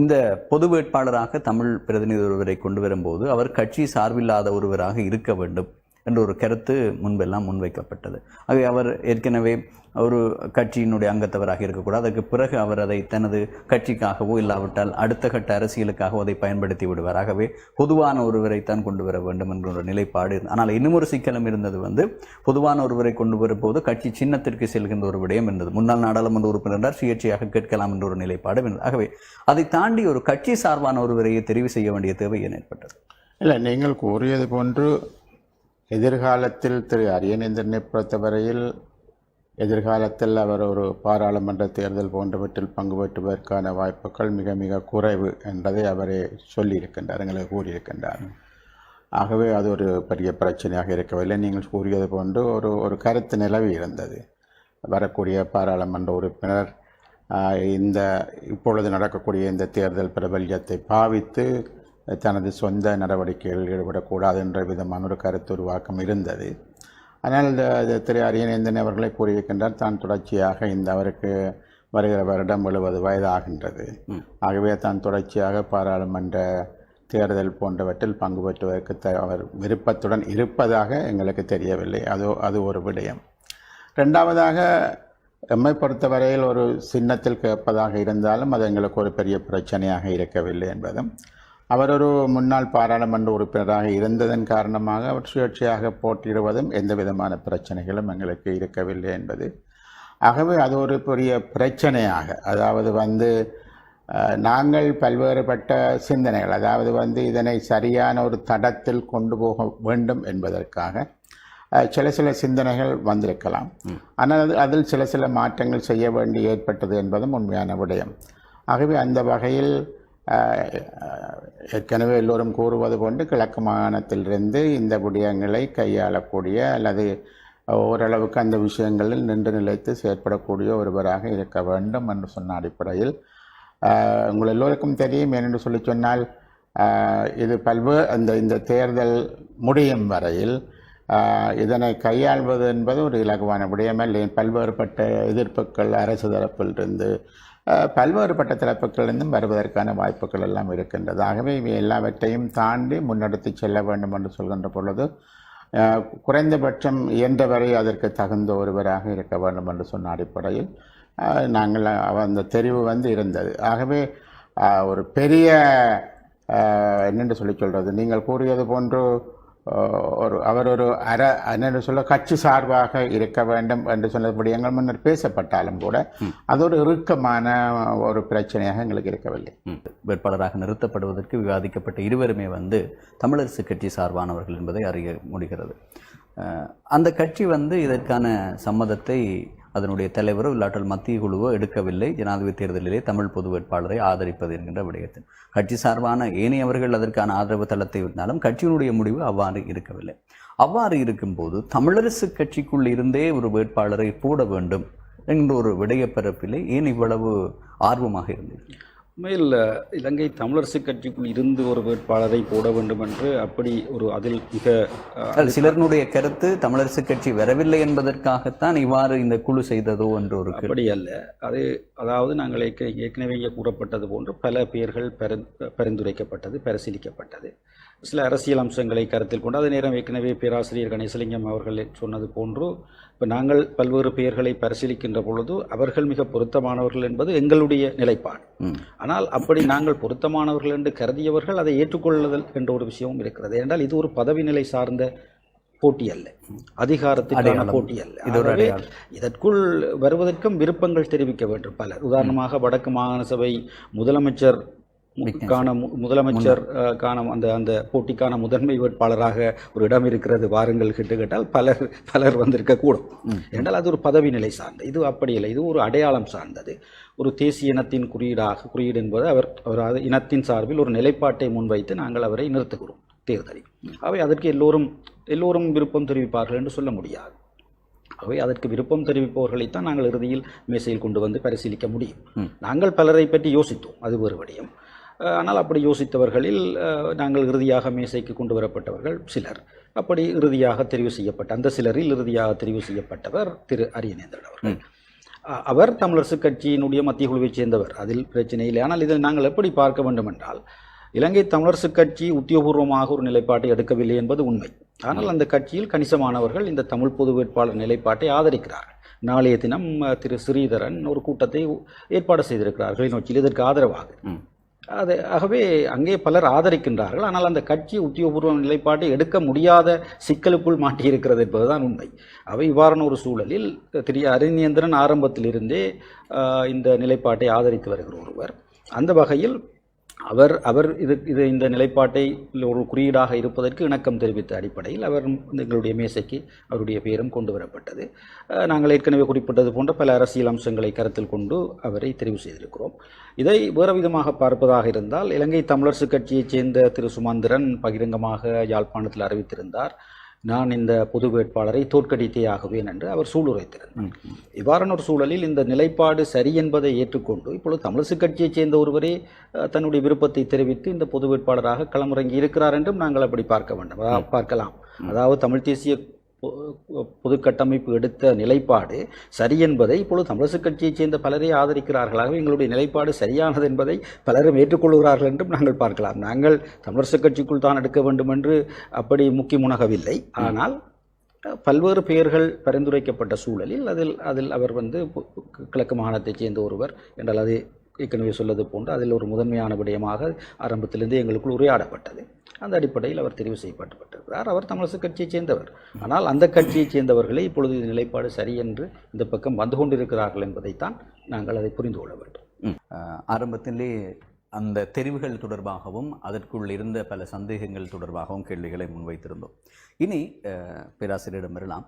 இந்த பொது வேட்பாளராக தமிழ் பிரதிநிதி ஒருவரை கொண்டு வரும்போது அவர் கட்சி சார்பில்லாத ஒருவராக இருக்க வேண்டும் என்ற ஒரு கருத்து முன்பெல்லாம் முன்வைக்கப்பட்டது. ஆகவே அவர் ஏற்கனவே ஒரு கட்சியினுடைய அங்கத்தவராக இருக்கக்கூடாது, அதற்கு பிறகு அவர் அதை தனது கட்சிக்காகவோ இல்லாவிட்டால் அடுத்த கட்ட அரசியலுக்காகவோ அதை பயன்படுத்தி விடுவார். ஆகவே பொதுவான ஒருவரைத்தான் கொண்டு வர வேண்டும் என்ற ஒரு நிலைப்பாடு. ஆனால் இன்னும் ஒரு சிக்கலம் இருந்தது, பொதுவான ஒருவரை கொண்டு வரும்போது கட்சி சின்னத்திற்கு செல்கின்ற ஒரு விடயம் இருந்தது. முன்னாள் நாடாளுமன்ற உறுப்பினர் சுயேட்சையாக கேட்கலாம் என்ற ஒரு நிலைப்பாடு இருந்தது. ஆகவே அதை தாண்டி ஒரு கட்சி சார்பான ஒருவரையே தெரிவு செய்ய வேண்டிய தேவை ஏன் ஏற்பட்டது? இல்லை, நீங்கள் கூறியது போன்று எதிர்காலத்தில் திரு அரியநேந்திரனை பொறுத்தவரையில் எதிர்காலத்தில் அவர் ஒரு பாராளுமன்ற தேர்தல் போன்றவற்றில் பங்கு பெற்றுவதற்கான வாய்ப்புகள் மிக மிக குறைவு என்பதை அவரே சொல்லியிருக்கின்றார், எங்களுக்கு கூறியிருக்கின்றார். ஆகவே அது ஒரு பெரிய பிரச்சனையாக இருக்கவில்லை. நீங்கள் கூறியது போன்று ஒரு கருத்து நிலவி இருந்தது. வரக்கூடிய பாராளுமன்ற உறுப்பினர் இந்த இப்பொழுது நடக்கக்கூடிய இந்த தேர்தல் பிரபல்யத்தை பாவித்து தனது சொந்த நடவடிக்கைகளில் ஈடுபடக்கூடாது என்ற விதமான ஒரு கருத்து உருவாக்கம் இருந்தது. ஆனால் திரு அரியநேந்திரன் அவர்களை கூறியிருக்கின்றார், தான் தொடர்ச்சியாக அவருக்கு வருகிற வருடம் 70 வயது ஆகின்றது. ஆகவே தான் தொடர்ச்சியாக பாராளுமன்ற தேர்தல் போன்றவற்றில் பங்கு பெற்றுவதற்கு அவர் விருப்பத்துடன் இருப்பதாக எங்களுக்கு தெரியவில்லை. அது ஒரு விடயம். ரெண்டாவதாக, எம்மை பொறுத்தவரையில் ஒரு சின்னத்தில் கேட்பதாக இருந்தாலும் அது எங்களுக்கு ஒரு பெரிய பிரச்சனையாக இருக்கவில்லை என்பதும், அவர் ஒரு முன்னாள் பாராளுமன்ற உறுப்பினராக இருந்ததன் காரணமாக அவர் சுயேட்சையாக போட்டியிடுவதும் எந்த விதமான பிரச்சனைகளும் எங்களுக்கு இருக்கவில்லை என்பது. ஆகவே அது ஒரு பெரிய பிரச்சனையாக, அதாவது நாங்கள் பல்வேறுபட்ட சிந்தனைகள், அதாவது இதனை சரியான ஒரு தடத்தில் கொண்டு போக வேண்டும் என்பதற்காக சில சிந்தனைகள் வந்திருக்கலாம். ஆனால் அதில் சில மாற்றங்கள் செய்ய வேண்டி ஏற்பட்டது என்பதும் உண்மையான விடயம். ஆகவே அந்த வகையில் ஏற்கனவே எல்லோரும் கூறுவது கொண்டு கிழக்கு மாகாணத்திலிருந்து இந்த விடயங்களை கையாளக்கூடிய அல்லது ஓரளவுக்கு அந்த விஷயங்களில் நின்று நிலைத்து செயற்படக்கூடிய ஒருவராக இருக்க வேண்டும் என்று சொன்ன அடிப்படையில் உங்கள் எல்லோருக்கும் தெரியும். ஏனென்று சொல்லி சொன்னால் இது இந்த தேர்தல் முடியும் வரையில் இதனை கையாள்வது என்பது ஒரு இலகுவான விடயமல்ல. பல்வேறுபட்ட எதிர்ப்புகள் அரசு தரப்பிலிருந்து பல்வேறுபட்ட தரப்புகளிலிருந்தும் வருவதற்கான வாய்ப்புகள் எல்லாம் இருக்கின்றது. ஆகவே இவை எல்லாவற்றையும் தாண்டி முன்னெடுத்து செல்ல வேண்டும் என்று சொல்கின்ற பொழுது குறைந்தபட்சம் இயன்றவரை அதற்கு தகுந்த ஒருவராக இருக்க வேண்டும் என்று சொன்ன அடிப்படையில் நாங்கள் அந்த தெரிவு இருந்தது. ஆகவே ஒரு பெரிய என்னென்று சொல்கிறது, நீங்கள் கூறியது போன்று அவர் ஒரு என்னென்று சொல்ல கட்சி சார்பாக இருக்க வேண்டும் என்று சொன்னபடி எங்கள் முன்னர் பேசப்பட்டாலும் கூட அது ஒரு இறுக்கமான ஒரு பிரச்சனையாக எங்களுக்கு இருக்கவில்லை. வேட்பாளராக நிறுத்தப்படுவதற்கு விவாதிக்கப்பட்ட இருவருமே தமிழரசு கட்சி சார்பானவர்கள் என்பதை அறிய முடிகிறது. அந்த கட்சி இதற்கான சம்மதத்தை அதனுடைய தலைவரோ இல்லாட்டல் மத்திய குழுவோ எடுக்கவில்லை. ஜனாதிபதி தேர்தலிலே தமிழ் பொது வேட்பாளரை ஆதரிப்பது என்கின்ற விடயத்தில் கட்சி சார்பான ஏனையவர்கள் அதற்கான ஆதரவு தளத்தை இருந்தாலும் கட்சியினுடைய முடிவு அவ்வாறு இருக்கவில்லை. அவ்வாறு இருக்கும்போது தமிழரசு கட்சிக்குள் இருந்தே ஒரு வேட்பாளரை போட வேண்டும் என்ற ஒரு விடயப்பரப்பிலே ஏன் இவ்வளவு ஆர்வமாக இருந்தது? உண்மையில் இலங்கை தமிழரசு கட்சிக்குள் இருந்து ஒரு வேட்பாளரை போட வேண்டும் என்று அப்படி ஒரு அதில் மிக சிலருடைய கருத்து தமிழரசு கட்சி வரவில்லை என்பதற்காகத்தான் இவ்வாறு இந்த குழு செய்ததோ என்று ஒரு அப்படி அல்ல. அதாவது நாங்கள் ஏற்கனவே கூறப்பட்டது போன்று பல பெயர்கள் பரிந்துரைக்கப்பட்டது, பரிசீலிக்கப்பட்டது. சில அரசியல் அம்சங்களை கருத்தில் கொண்டு அதே நேரம் ஏற்கனவே பேராசிரியர் கணேசலிங்கம் அவர்கள் சொன்னது போன்று இப்போ நாங்கள் பல்வேறு பெயர்களை பரிசீலிக்கின்ற பொழுது அவர்கள் மிக பொருத்தமானவர்கள் என்பது எங்களுடைய நிலைப்பாடு. ஆனால் அப்படி நாங்கள் பொருத்தமானவர்கள் என்று கருதியவர்கள் அதை ஏற்றுக்கொள்ளுதல் என்ற ஒரு விஷயமும் இருக்கிறது. என்றால் இது ஒரு பதவி நிலை சார்ந்த போட்டி அல்ல, அதிகாரத்துக்கான போட்டி அல்ல. இதற்குள் வருவதற்கும் விருப்பங்கள் தெரிவிக்க வேண்டும் பலர். உதாரணமாக வடக்கு மாகாண சபை முதலமைச்சர் அந்த போட்டிக்கான முதன்மை வேட்பாளராக ஒரு இடம் இருக்கிறது, வாருங்கள் கேட்டால் பலர் வந்திருக்கக்கூடும். என்றால் அது ஒரு பதவி நிலை சார்ந்தது. இது அப்படி இல்லை, இது ஒரு அடையாளம் சார்ந்தது. ஒரு தேசிய இனத்தின் குறியீடு என்பது அவர் இனத்தின் சார்பில் ஒரு நிலைப்பாட்டை முன்வைத்து நாங்கள் அவரை நிறுத்துகிறோம் தேர்தலில். அவை அதற்கு எல்லோரும் விருப்பம் தெரிவிப்பார்கள் என்று சொல்ல முடியாது. ஆகவே அதற்கு விருப்பம் தெரிவிப்பவர்களைத்தான் நாங்கள் இறுதியில் மேசையில் கொண்டு வந்து பரிசீலிக்க முடியும். நாங்கள் பலரை பற்றி யோசித்தோம், அது வேறு விடயம். ஆனால் அப்படி யோசித்தவர்களில் நாங்கள் இறுதியாக மேசைக்கு கொண்டு வரப்பட்டவர்கள் சிலர். அப்படி இறுதியாக தெரிவு செய்யப்பட்ட அந்த சிலரில் இறுதியாக தெரிவு செய்யப்பட்டவர் திரு அரியநேந்திரன் அவர்கள். அவர் தமிழரசு கட்சியினுடைய மத்திய குழுவைச் சேர்ந்தவர், அதில் பிரச்சனை இல்லை. ஆனால் இதில் நாங்கள் எப்படி பார்க்க வேண்டும் என்றால், இலங்கை தமிழரசு கட்சி உத்தியோகபூர்வமாக ஒரு நிலைப்பாட்டை எடுக்கவில்லை என்பது உண்மை. ஆனால் அந்த கட்சியில் கணிசமானவர்கள் இந்த தமிழ் பொது வேட்பாளர் நிலைப்பாட்டை ஆதரிக்கிறார்கள். நாளைய தினம் திரு ஸ்ரீதரன் ஒரு கூட்டத்தை ஏற்பாடு செய்திருக்கிறார்கள் கிளிநொச்சியில் இதற்கு ஆதரவாக. ஆகவே அங்கே பலர் ஆதரிக்கின்றார்கள். ஆனால் அந்த கட்சி உத்தியோகபூர்வ நிலைப்பாட்டை எடுக்க முடியாத சிக்கலுக்குள் மாட்டியிருக்கிறது என்பதுதான் உண்மை. அவை இவ்வாறான ஒரு சூழலில் திரு அரியநேந்திரன் ஆரம்பத்திலிருந்தே இந்த நிலைப்பாட்டை ஆதரித்து வருகிற ஒருவர். அந்த வகையில் அவர் இந்த நிலைப்பாட்டை ஒரு குறியீடாக இருப்பதற்கு இணக்கம் தெரிவித்த அடிப்படையில் அவர் எங்களுடைய மேசைக்கு அவருடைய பெயரும் கொண்டு வரப்பட்டது. நாங்கள் ஏற்கனவே குறிப்பிட்டது போன்ற பல அரசியல் அம்சங்களை கருத்தில் கொண்டு அவரை தெரிவு செய்திருக்கிறோம். இதை வேறு விதமாக பார்ப்பதாக இருந்தால், இலங்கை தமிழரசு கட்சியைச் சேர்ந்த திரு சுமந்திரன் பகிரங்கமாக யாழ்ப்பாணத்தில் அறிவித்திருந்தார், நான் இந்த பொது வேட்பாளரை தோற்கடித்தே ஆகுவேன் என்று அவர் சூளுரைத்திருந்தார். இவ்வாறான ஒரு சூழலில் இந்த நிலைப்பாடு சரி என்பதை ஏற்றுக்கொண்டு இப்பொழுது தமிழரசு கட்சியைச் சேர்ந்த ஒருவரே தன்னுடைய விருப்பத்தை தெரிவித்து இந்த பொது வேட்பாளராக களமிறங்கி இருக்கிறார் என்றும் நாங்கள் அப்படி பார்க்கலாம். அதாவது தமிழ் தேசிய பொது கட்டமைப்பு எடுத்த நிலைப்பாடு சரி என்பதை இப்பொழுது தமிழரசு கட்சியைச் சேர்ந்த பலரே ஆதரிக்கிறார்களாக எங்களுடைய நிலைப்பாடு சரியானது என்பதை பலரும் ஏற்றுக்கொள்கிறார்கள் என்றும் நாங்கள் பார்க்கலாம். நாங்கள் தமிழரசு கட்சிக்குள் தான் எடுக்க வேண்டும் என்று அப்படி முக்கிய முனகவில்லை. ஆனால் பல்வேறு பெயர்கள் பரிந்துரைக்கப்பட்ட சூழலில் அதில் அவர் கிழக்கு மாகாணத்தைச் சேர்ந்த ஒருவர் என்றால் அது ஏற்கனவே சொல்வது போன்று அதில் ஒரு முதன்மையான விடயமாக ஆரம்பத்திலிருந்து எங்களுக்குள் உரையாடப்பட்டது. அந்த அடிப்படையில் அவர் தெரிவு செய்யப்பட்டிருக்கிறார். அவர் தமிழரசு கட்சியைச் சேர்ந்தவர். ஆனால் அந்த கட்சியைச் சேர்ந்தவர்களே இப்பொழுது நிலைப்பாடு சரி என்று இந்த பக்கம் வந்து கொண்டிருக்கிறார்கள் என்பதைத்தான் நாங்கள் அதை புரிந்து கொள்ள வேண்டும். ஆரம்பத்திலே அந்த தெரிவுகள் தொடர்பாகவும் அதற்குள் இருந்த பல சந்தேகங்கள் தொடர்பாகவும் கேள்விகளை முன்வைத்திருந்தோம். இனி பேராசிரியரிடம் வரலாம்.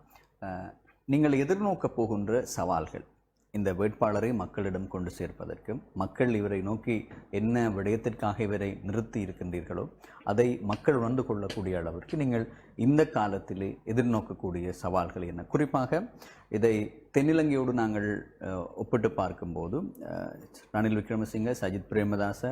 நீங்கள் எதிர்நோக்கப் போகின்ற சவால்கள், இந்த வேட்பாளரை மக்களிடம் கொண்டு சேர்ப்பதற்கு, மக்கள் இவரை நோக்கி என்ன விடயத்திற்காக இவரை நிறுத்தி இருக்கின்றீர்களோ அதை மக்கள் உணர்ந்து கொள்ளக்கூடிய அளவிற்கு நீங்கள் இந்த காலத்திலே எதிர்நோக்கக்கூடிய சவால்கள் என்ன? குறிப்பாக இதை தென்னிலங்கையோடு நாங்கள் ஒப்பிட்டு பார்க்கும்போது ரணில் விக்ரமசிங்க, சஜித் பிரேமதாச,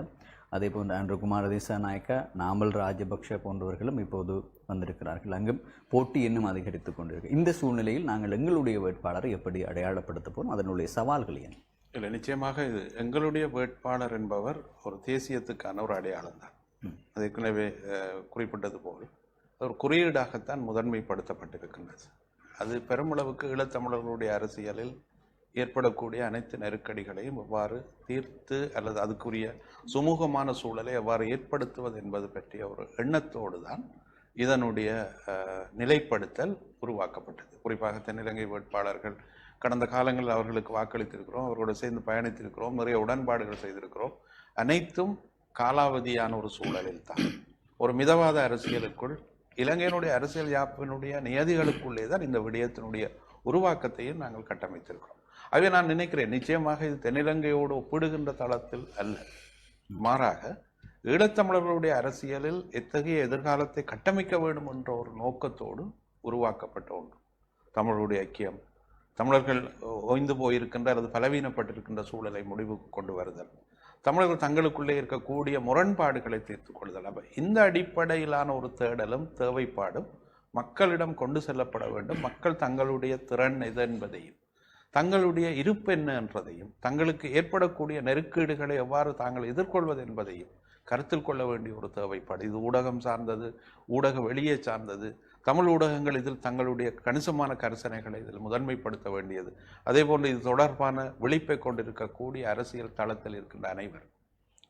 அதே போன்று ஆண்ட்ரூ குமார திசாநாயக்க, நாமல் ராஜபக்ஷ போன்றவர்களும் இப்போது வந்திருக்கிறார்கள். அங்கும் போட்டி இன்னும் அதிகரித்து கொண்டிருக்கு. இந்த சூழ்நிலையில் நாங்கள் எங்களுடைய வேட்பாளரை எப்படி அடையாளப்படுத்த போகிறோம், அதனுடைய சவால்கள் என்ன? இல்லை, நிச்சயமாக இது எங்களுடைய வேட்பாளர் என்பவர் ஒரு தேசியத்துக்கான ஒரு அடையாளம் தான். அது ஏற்கனவே குறிப்பிட்டது போல் ஒரு குறியீடாகத்தான் முதன்மைப்படுத்தப்பட்டிருக்கின்றது. அது பெருமளவுக்கு ஈழத்தமிழர்களுடைய அரசியலில் ஏற்படக்கூடிய அனைத்து நெருக்கடிகளையும் எவ்வாறு தீர்த்து அல்லது அதுக்குரிய சுமூகமான சூழலை எவ்வாறு ஏற்படுத்துவது என்பது பற்றிய ஒரு எண்ணத்தோடு தான் இதனுடைய நிலைப்படுத்தல் உருவாக்கப்பட்டது. குறிப்பாக தென்னிலங்கை வேட்பாளர்கள் கடந்த காலங்களில் அவர்களுக்கு வாக்களித்திருக்கிறோம், அவர்களோடு சேர்ந்து பயணித்திருக்கிறோம், நிறைய உடன்பாடுகள் செய்திருக்கிறோம். அனைத்தும் காலாவதியான ஒரு சூழலில் தான் ஒரு மிதவாத அரசியலுக்குள் இலங்கையினுடைய அரசியல் யாப்பினுடைய நியதிகளுக்குள்ளே தான் இந்த விடயத்தினுடைய உருவாக்கத்தையும் நாங்கள் கட்டமைத்திருக்கிறோம். ஆகவே நான் நினைக்கிறேன், நிச்சயமாக இது தென்னிலங்கையோடு ஒப்பிடுகின்ற தளத்தில் அல்ல, மாறாக ஈழத்தமிழர்களுடைய அரசியலில் எத்தகைய எதிர்காலத்தை கட்டமைக்க வேண்டும் என்ற ஒரு நோக்கத்தோடு உருவாக்கப்பட்ட ஒன்று. தமிழருடைய ஐக்கியம், தமிழர்கள் ஓய்ந்து போயிருக்கின்ற அல்லது பலவீனப்பட்டிருக்கின்ற சூழலை முடிவுக்கு கொண்டு வருதல், தமிழர்கள் தங்களுக்குள்ளே இருக்கக்கூடிய முரண்பாடுகளை தீர்த்து கொள்ளுதல். அப்ப இந்த அடிப்படையிலான ஒரு தேடலும் தேவைப்பாடும் மக்களிடம் கொண்டு செல்லப்பட வேண்டும். மக்கள் தங்களுடைய திறன் எது என்பதையும், தங்களுடைய இருப்பு என்ன என்றதையும், தங்களுக்கு ஏற்படக்கூடிய நெருக்கீடுகளை எவ்வாறு தாங்கள் எதிர்கொள்வது என்பதையும் கருத்தில் கொள்ள வேண்டிய ஒரு தேவைப்பாடு. இது ஊடகம் சார்ந்தது, ஊடக வெளியே சார்ந்தது. தமிழ் ஊடகங்கள் இதில் தங்களுடைய கணிசமான கரிசனைகளை இதில் முதன்மைப்படுத்த வேண்டியது. அதே போன்று இது தொடர்பான விழிப்பை கொண்டிருக்கக்கூடிய அரசியல் தளத்தில் இருக்கின்ற அனைவர்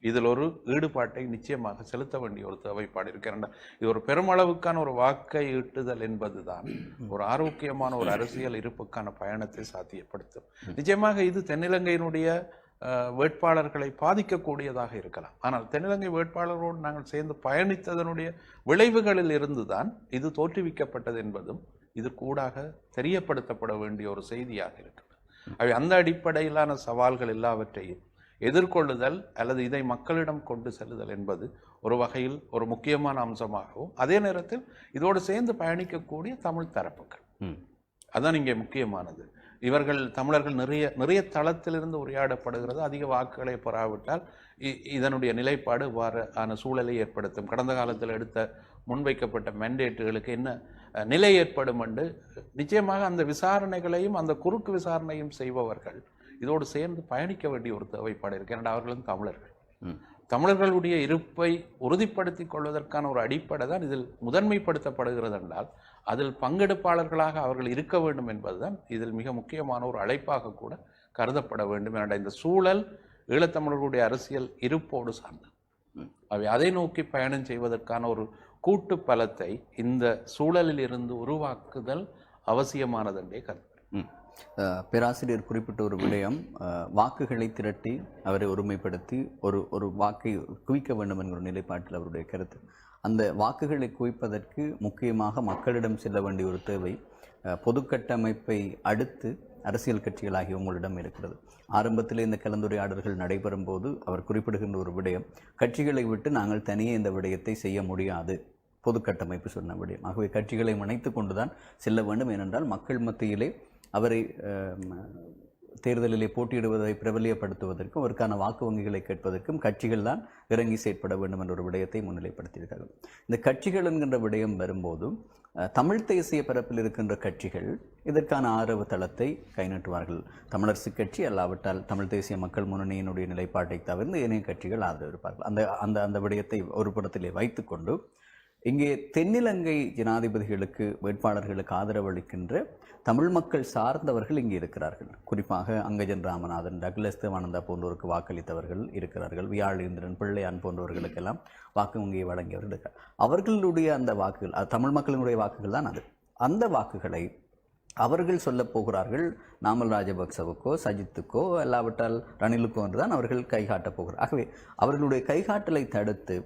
இதில் ஒரு ஈடுபாட்டை நிச்சயமாக செலுத்த வேண்டிய ஒரு தேவைப்பாடு இருக்கிறது. இது ஒரு பெருமளவுக்கான ஒரு வாக்கை ஈட்டுதல் என்பதுதான் ஒரு ஆரோக்கியமான ஒரு அரசியல் இருப்புக்கான பயணத்தை சாத்தியப்படுத்தும். நிச்சயமாக இது தென்னிலங்கையினுடைய வேட்பாளர்களை பாதிக்கக்கூடியதாக இருக்கலாம். ஆனால் தென்னிலங்கை வேட்பாளரோடு நாங்கள் சேர்ந்து பயணித்ததனுடைய விளைவுகளில் இருந்துதான் இது தோற்றுவிக்கப்பட்டது என்பதும் இதற்கூடாக தெரியப்படுத்தப்பட வேண்டிய ஒரு செய்தியாக இருக்கிறது. அவை அந்த அடிப்படையிலான சவால்கள் எல்லாவற்றையும் எதிர்கொள்ளுதல் அல்லது இதை மக்களிடம் கொண்டு செல்லுதல் என்பது ஒரு வகையில் ஒரு முக்கியமான அம்சமாகவும், அதே நேரத்தில் இதோடு சேர்ந்து பயணிக்கக்கூடிய தமிழ் தரப்புகள், அதான் இங்கே முக்கியமானது. இவர்கள் தமிழர்கள் நிறைய தளத்திலிருந்து உரையாடப்படுகிறது. அதிக வாக்குகளை பெறாவிட்டால் இதனுடைய நிலைப்பாடு இவ்வாறான சூழலை ஏற்படுத்தும். கடந்த காலத்தில் எடுத்த முன்வைக்கப்பட்ட மெண்டேட்டுகளுக்கு என்ன நிலை ஏற்படும் என்று நிச்சயமாக அந்த விசாரணைகளையும் அந்த குறுக்கு விசாரணையும் செய்பவர்கள் இதோடு சேர்ந்து பயணிக்க வேண்டிய ஒரு தேவைப்பாடு இருக்கு. ஏன்னா அவர்களும் தமிழர்கள், தமிழர்களுடைய இருப்பை உறுதிப்படுத்திக் கொள்வதற்கான ஒரு அடிப்படை தான் இதில் முதன்மைப்படுத்தப்படுகிறது என்றால் அதில் பங்கெடுப்பாளர்களாக அவர்கள் இருக்க வேண்டும் என்பதுதான் இதில் மிக முக்கியமான ஒரு அழைப்பாக கூட கருதப்பட வேண்டும். என்ற இந்த சூழல் ஈழத்தமிழர்களுடைய அரசியல் இருப்போடு சார்ந்தது. அவை அதை நோக்கி பயணம் செய்வதற்கான ஒரு கூட்டு பலத்தை இந்த சூழலில் இருந்து உருவாக்குதல் அவசியமானது என்றே கருத்து. பேராசிரியர் குறிப்பிட்ட ஒரு விடயம், வாக்குகளை திரட்டி அவரை ஒருமைப்படுத்தி ஒரு வாக்கை குவிக்க வேண்டும் என்கிற நிலைப்பாட்டில் அவருடைய கருத்து. அந்த வாக்குகளை குவிப்பதற்கு முக்கியமாக மக்களிடம் செல்ல வேண்டிய ஒரு தேவை பொதுக்கட்டமைப்பை அடுத்து அரசியல் கட்சிகளாகிய உங்களிடம் இருக்கிறது. ஆரம்பத்தில் இந்த கலந்துரையாடல்கள் நடைபெறும் போது அவர் குறிப்பிடுகின்ற ஒரு விடயம், கட்சிகளை விட்டு நாங்கள் தனியே இந்த விடயத்தை செய்ய முடியாது, பொதுக்கட்டமைப்பு சொன்ன விடயம். ஆகவே கட்சிகளை இணைத்து கொண்டுதான் செல்ல வேண்டும். ஏனென்றால் மக்கள் மத்தியிலே அவரை தேர்தலிலே போட்டியிடுவதை பிரபலியப்படுத்துவதற்கும் அவருக்கான வாக்கு வங்கிகளை கேட்பதற்கும் கட்சிகள் தான் இறங்கி செயற்பட வேண்டும் என்ற ஒரு விடயத்தை முன்னிலைப்படுத்தியிருக்கிறார்கள். இந்த கட்சிகள் என்கின்ற விடயம் வரும்போது தமிழ் தேசிய பரப்பில் இருக்கின்ற கட்சிகள் இதற்கான ஆதரவு தளத்தை கைநட்டுவார்கள். தமிழரசு கட்சி அல்லாவிட்டால் தமிழ் தேசிய மக்கள் முன்னணியினுடைய நிலைப்பாட்டை தவிர்த்து ஏனைய கட்சிகள் ஆதரவு இருப்பார்கள். அந்த விடயத்தை ஒரு புறத்திலே வைத்துக்கொண்டு இங்கே தென்னிலங்கை ஜனாதிபதிகளுக்கு வேட்பாளர்களுக்கு ஆதரவு அளிக்கின்ற தமிழ் மக்கள் சார்ந்தவர்கள் இங்கே இருக்கிறார்கள். குறிப்பாக அங்கஜன் ராமநாதன், டக்ளஸ் தேவானந்தா போன்றோருக்கு வாக்களித்தவர்கள் இருக்கிறார்கள். வியாழேந்திரன், பிள்ளையான் போன்றவர்களுக்கெல்லாம் வாக்கு வங்கியை வழங்கியவர்கள் இருக்கிறார். அவர்களுடைய அந்த வாக்குகள், தமிழ் மக்களினுடைய வாக்குகள் தான் அது. அந்த வாக்குகளை அவர்கள் சொல்லப் போகிறார்கள் நாமல் ராஜபக்சவுக்கோ சஜித்துக்கோ அல்லாவிட்டால் ரணிலுக்கோ என்றுதான் அவர்கள் கைகாட்டப் போகிறார். ஆகவே அவர்களுடைய கைகாட்டலை தடுத்து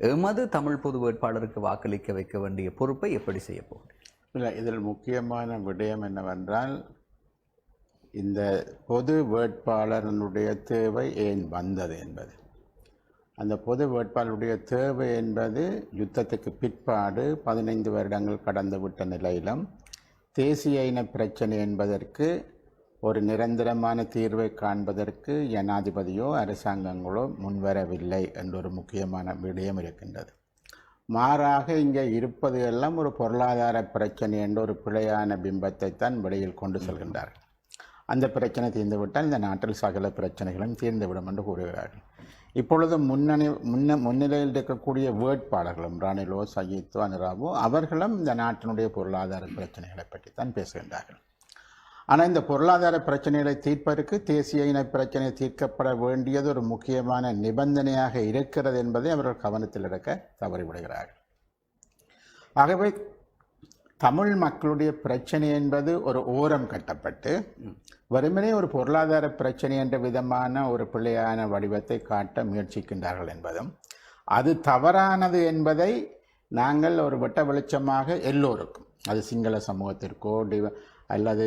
எமது தமிழ் பொது வேட்பாளருக்கு வாக்களிக்க வைக்க வேண்டிய பொறுப்பை எப்படி செய்ய போகிறேன்? இல்லை, இதில் முக்கியமான விடயம் என்னவென்றால், இந்த பொது வேட்பாளர்களுடைய தேவை ஏன் வந்தது என்பது. அந்த பொது வேட்பாளருடைய தேவை என்பது யுத்தத்துக்கு பிற்பாடு 15 வருடங்கள் கடந்து விட்ட நிலையிலும் தேசிய இன பிரச்சனை என்பதற்கு ஒரு நிரந்தரமான தீர்வை காண்பதற்கு ஜனாதிபதியோ அரசாங்கங்களோ முன்வரவில்லை என்ற ஒரு முக்கியமான விடயம் இருக்கின்றது. மாறாக இங்கே இருப்பது எல்லாம் ஒரு பொருளாதார பிரச்சனை என்ற ஒரு பிழையான பிம்பத்தை தான் வெளியில் கொண்டு செல்கின்றார்கள். அந்த பிரச்சனை தீர்ந்துவிட்டால் இந்த நாட்டில் சகல பிரச்சனைகளும் தீர்ந்துவிடும் என்று கூறுகிறார்கள். இப்பொழுது முன்னிலையில் இருக்கக்கூடிய வேட்பாளர்களும் ரணிலோ சஜித்தோ அனுராவோ அவர்களும் இந்த நாட்டினுடைய பொருளாதார பிரச்சனைகளை பற்றி தான் பேசுகின்றார்கள். ஆனால் இந்த பொருளாதார பிரச்சனைகளை தீர்ப்பதற்கு தேசிய இன பிரச்சனை தீர்க்கப்பட வேண்டியது ஒரு முக்கியமான நிபந்தனையாக இருக்கிறது என்பதை அவர்கள் கவனத்தில் எடுக்க தவறிவிடுகிறார்கள். ஆகவே தமிழ் மக்களுடைய பிரச்சனை என்பது ஒரு ஓரம் கட்டப்பட்டு வெறுமனே ஒரு பொருளாதார பிரச்சனை என்ற விதமான ஒரு பிள்ளையான வடிவத்தை காட்ட முயற்சிக்கின்றார்கள் என்பதும் அது தவறானது என்பதை நாங்கள் ஒரு வெட்ட வெளிச்சமாக எல்லோருக்கும், அது சிங்கள சமூகத்திற்கோ அல்லது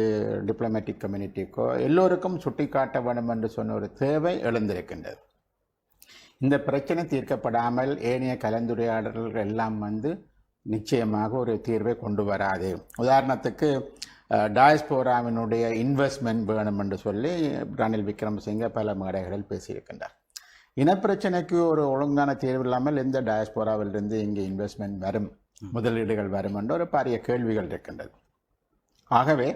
டிப்ளமேட்டிக் கம்யூனிட்டிக்கோ எல்லோருக்கும் சுட்டிக்காட்ட வேண்டும் என்று சொன்ன ஒரு தேவை எழுந்திருக்கின்றது. இந்த பிரச்சனை தீர்க்கப்படாமல் ஏனைய கலந்துரையாடல்கள் எல்லாம் நிச்சயமாக ஒரு தீர்வை கொண்டு வராது. உதாரணத்துக்கு டயஸ்போராவினுடைய இன்வெஸ்ட்மெண்ட் வேணும் என்று சொல்லி ரணில் விக்ரமசிங்க பல மேடைகளில் பேசியிருக்கின்றார். இனப்பிரச்சனைக்கு ஒரு ஒழுங்கான தீர்வு இல்லாமல் எந்த டயஸ்போராவிலிருந்து இங்கே இன்வெஸ்ட்மெண்ட் வரும், முதலீடுகள் வரும் என்ற ஒரு பாரிய கேள்விகள் இருக்கின்றது. ஆகவே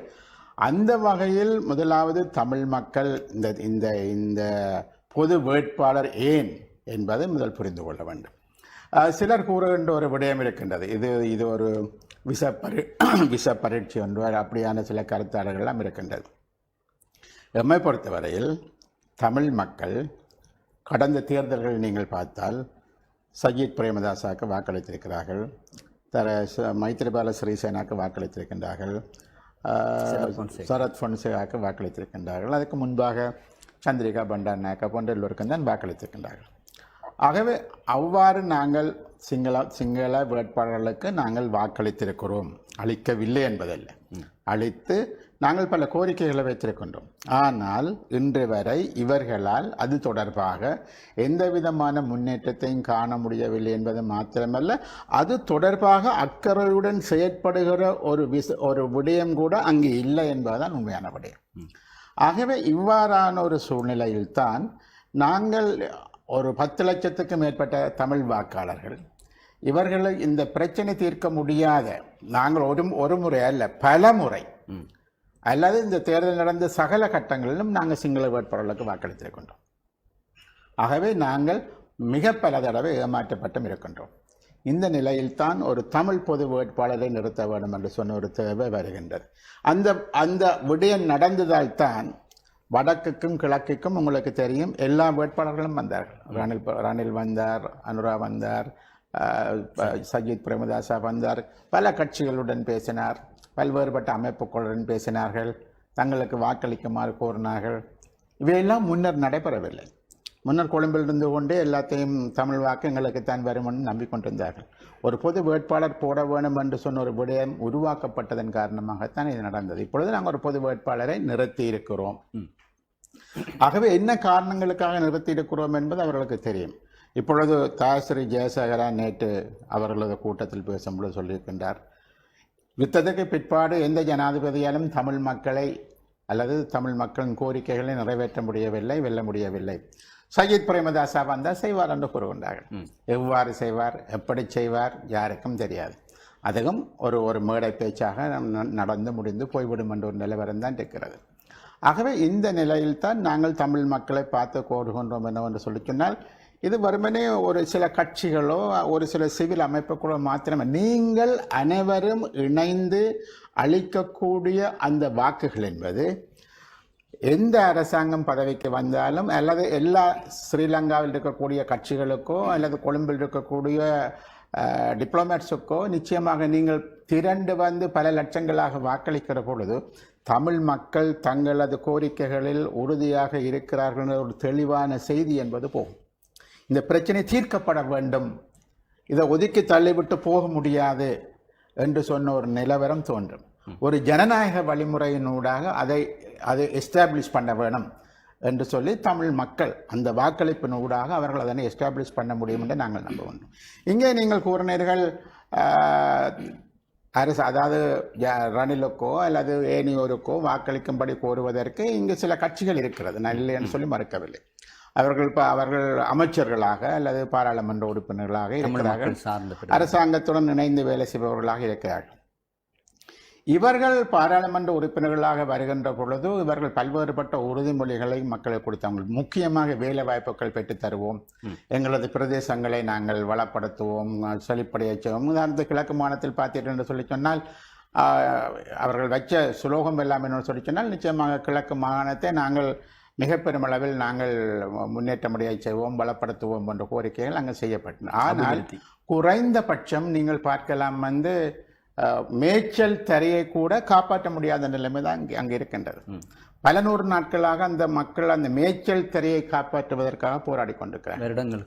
அந்த வகையில் முதலாவது தமிழ் மக்கள் இந்த இந்த பொது வேட்பாளர் ஏன் என்பதை முதல் புரிந்து கொள்ள வேண்டும். சிலர் கூறுகின்ற ஒரு விடயம் இருக்கின்றது, இது ஒரு விஷ பரீட்சை ஒன்று, அப்படியான சில கருத்தாளர்கள்லாம் இருக்கின்றது. எம்மை பொறுத்தவரையில் தமிழ் மக்கள் கடந்த தேர்தல்கள் நீங்கள் பார்த்தால் சஜித் பிரேமதாசாவுக்கு வாக்களித்திருக்கிறார்கள், மைத்திரிபால சிறிசேனாவுக்கு வாக்களித்திருக்கின்றார்கள், சரத் பொன்சேகாவுக்கு வாக்களித்திருக்கின்றார்கள், அதுக்கு முன்பாக சந்திரிகா பண்டாரநாயக்கா போன்ற எல்லோருக்கும் தான் வாக்களித்திருக்கின்றார்கள். ஆகவே அவ்வாறு நாங்கள் சிங்கள வேட்பாளர்களுக்கு நாங்கள் வாக்களித்திருக்கிறோம், அளிக்கவில்லை என்பதல்ல, அளித்து நாங்கள் பல கோரிக்கைகளை வைத்திருக்கின்றோம். ஆனால் இன்று வரை இவர்களால் அது தொடர்பாக எந்த விதமான முன்னேற்றத்தையும் காண முடியவில்லை என்பது மாத்திரமல்ல, அது தொடர்பாக அக்கறையுடன் செயற்படுகிற ஒரு விடயம் கூட அங்கு இல்லை என்பதுதான் உண்மையான விடயம். ஆகவே இவ்வாறான ஒரு சூழ்நிலையில்தான் நாங்கள் ஒரு 10 லட்சத்துக்கு மேற்பட்ட தமிழ் வாக்காளர்கள், இவர்களை இந்த பிரச்சனை தீர்க்க முடியாத, நாங்கள் ஒரு முறை அல்ல பல முறை அல்லது இந்த தேர்தல் நடந்த சகல கட்டங்களிலும் நாங்கள் சிங்கள வேட்பாளர்களுக்கு வாக்களித்திருக்கின்றோம். ஆகவே நாங்கள் மிக பல தடவை ஏமாற்றப்பட்டும் இருக்கின்றோம். இந்த நிலையில்தான் ஒரு தமிழ் பொது வேட்பாளரை நிறுத்த வேண்டும் என்று சொன்ன ஒரு தேவை வருகின்றது. அந்த விடயம் நடந்ததால் தான் வடக்குக்கும் கிழக்குக்கும் உங்களுக்கு தெரியும் எல்லா வேட்பாளர்களும் வந்தார்கள். ரணில் வந்தார், அனுரா வந்தார், சஜித் பிரேமதாசா வந்தார், பல கட்சிகளுடன் பேசினார், பல்வேறுபட்ட அமைப்புகளுடன் பேசினார்கள், தங்களுக்கு வாக்களிக்குமாறு கோரினார்கள். இவையெல்லாம் முன்னர் நடைபெறவில்லை. முன்னர் கொழும்பிலிருந்து கொண்டே எல்லாத்தையும் தமிழ் வாக்கு எங்களுக்குத்தான் வரும் என்று நம்பிக்கொண்டிருந்தார்கள். ஒரு பொது வேட்பாளர் போட வேண்டும் என்று சொன்ன ஒரு விடயம் உருவாக்கப்பட்டதன் காரணமாகத்தான் இது நடந்தது. இப்பொழுது நாங்கள் ஒரு பொது வேட்பாளரை நிறுத்தி இருக்கிறோம். ஆகவே என்ன காரணங்களுக்காக நிறுத்தி இருக்கிறோம் என்பது அவர்களுக்கு தெரியும். இப்பொழுது தாஸ்ரீ ஜெயசேகரா நேற்று அவர்களது கூட்டத்தில் பேசும்போது சொல்லியிருக்கின்றார், யுத்தத்துக்கு பிற்பாடு எந்த ஜனாதிபதியாலும் தமிழ் மக்களை அல்லது தமிழ் மக்களின் கோரிக்கைகளை நிறைவேற்ற முடியவில்லை, வெல்ல முடியவில்லை. சஜித் பிரேமதாசா வந்தால் செய்வார் என்று கூறுகின்றார்கள். எவ்வாறு செய்வார், எப்படி செய்வார் யாருக்கும் தெரியாது. அதுவும் ஒரு மேடை பேச்சாக நடந்து முடிந்து போய்விடும் என்ற ஒரு நிலவரம் தான் இருக்கிறது. ஆகவே இந்த நிலையில்தான் நாங்கள் தமிழ் மக்களை பார்த்து கோருகின்றோம் என்னவென்று சொல்லி சொன்னால், இது வெறுமனே ஒரு சில கட்சிகளோ ஒரு சில சிவில் அமைப்புகளோ மாத்திரமே, நீங்கள் அனைவரும் இணைந்து அளிக்கக்கூடிய அந்த வாக்குகள் என்பது எந்த அரசாங்கம் பதவிக்கு வந்தாலும் அல்லது எல்லா ஸ்ரீலங்காவில் இருக்கக்கூடிய கட்சிகளுக்கோ அல்லது கொழும்பில் இருக்கக்கூடிய டிப்ளமேட்ஸுக்கோ நிச்சயமாக நீங்கள் திரண்டு வந்து பல லட்சங்களாக வாக்களிக்கிற பொழுது தமிழ் மக்கள் தங்களது கோரிக்கைகளில் உறுதியாக இருக்கிறார்கள் என்ற ஒரு தெளிவான செய்தி என்பது போகும். இந்த பிரச்சனை தீர்க்கப்பட வேண்டும், இதை ஒதுக்கி தள்ளிவிட்டு போக முடியாது என்று சொன்ன ஒரு நிலவரம் தோன்றும். ஒரு ஜனநாயக வழிமுறையினூடாக அதை எஸ்டாப்ளிஷ் பண்ண வேணும் என்று சொல்லி தமிழ் மக்கள் அந்த வாக்களிப்பினூடாக அவர்கள் அதனை எஸ்டாப்ளிஷ் பண்ண முடியும் என்று நாங்கள் நம்ப வேண்டும். இங்கே நீங்கள் கூறினீர்கள் அரசு, அதாவது ரணிலுக்கோ அல்லது ஏனியோருக்கோ வாக்களிக்கும்படி கோருவதற்கு இங்கு சில கட்சிகள் இருக்கிறது, நான் இல்லை என்று சொல்லி மறுக்கவில்லை. அவர்கள் அமைச்சர்களாக அல்லது பாராளுமன்ற உறுப்பினர்களாக இருக்கிறார்கள், அரசாங்கத்துடன் இணைந்து வேலை செய்பவர்களாக இருக்கிறார்கள். இவர்கள் பாராளுமன்ற உறுப்பினர்களாக வருகின்ற பொழுது இவர்கள் பல்வேறுபட்ட உறுதிமொழிகளை மக்களுக்கு கொடுத்தாங்க. முக்கியமாக வேலை வாய்ப்புகள் பெற்றுத் தருவோம், எங்களது பிரதேசங்களை நாங்கள் வளப்படுத்துவோம், செழிப்படைய செய்வோம். உதாரணத்துக்கு கிழக்கு மாநிலத்தில் பார்த்தீர்கள் என்று சொல்லி சொன்னால் அவர்கள் வச்ச சுலோகம் எல்லாம் என்ன சொல்லி சொன்னால், நிச்சயமாக கிழக்கு மாகாணத்தை நாங்கள் மிக பெருமளவில் நாங்கள் முன்னேற்றமுடைய செய்வோம், பலப்படுத்துவோம் போன்ற கோரிக்கைகள் அங்கே செய்யப்பட்டன. ஆனால் குறைந்தபட்சம் நீங்கள் பார்க்கலாம் மேய்ச்சல் தரையை கூட காப்பாற்ற முடியாத நிலைமை தான் அங்கே இருக்கின்றது. பல நூறு நாட்களாக அந்த மக்கள் அந்த மேய்ச்சல் தரையை காப்பாற்றுவதற்காக போராடி கொண்டிருக்கிறார். வருடங்கள்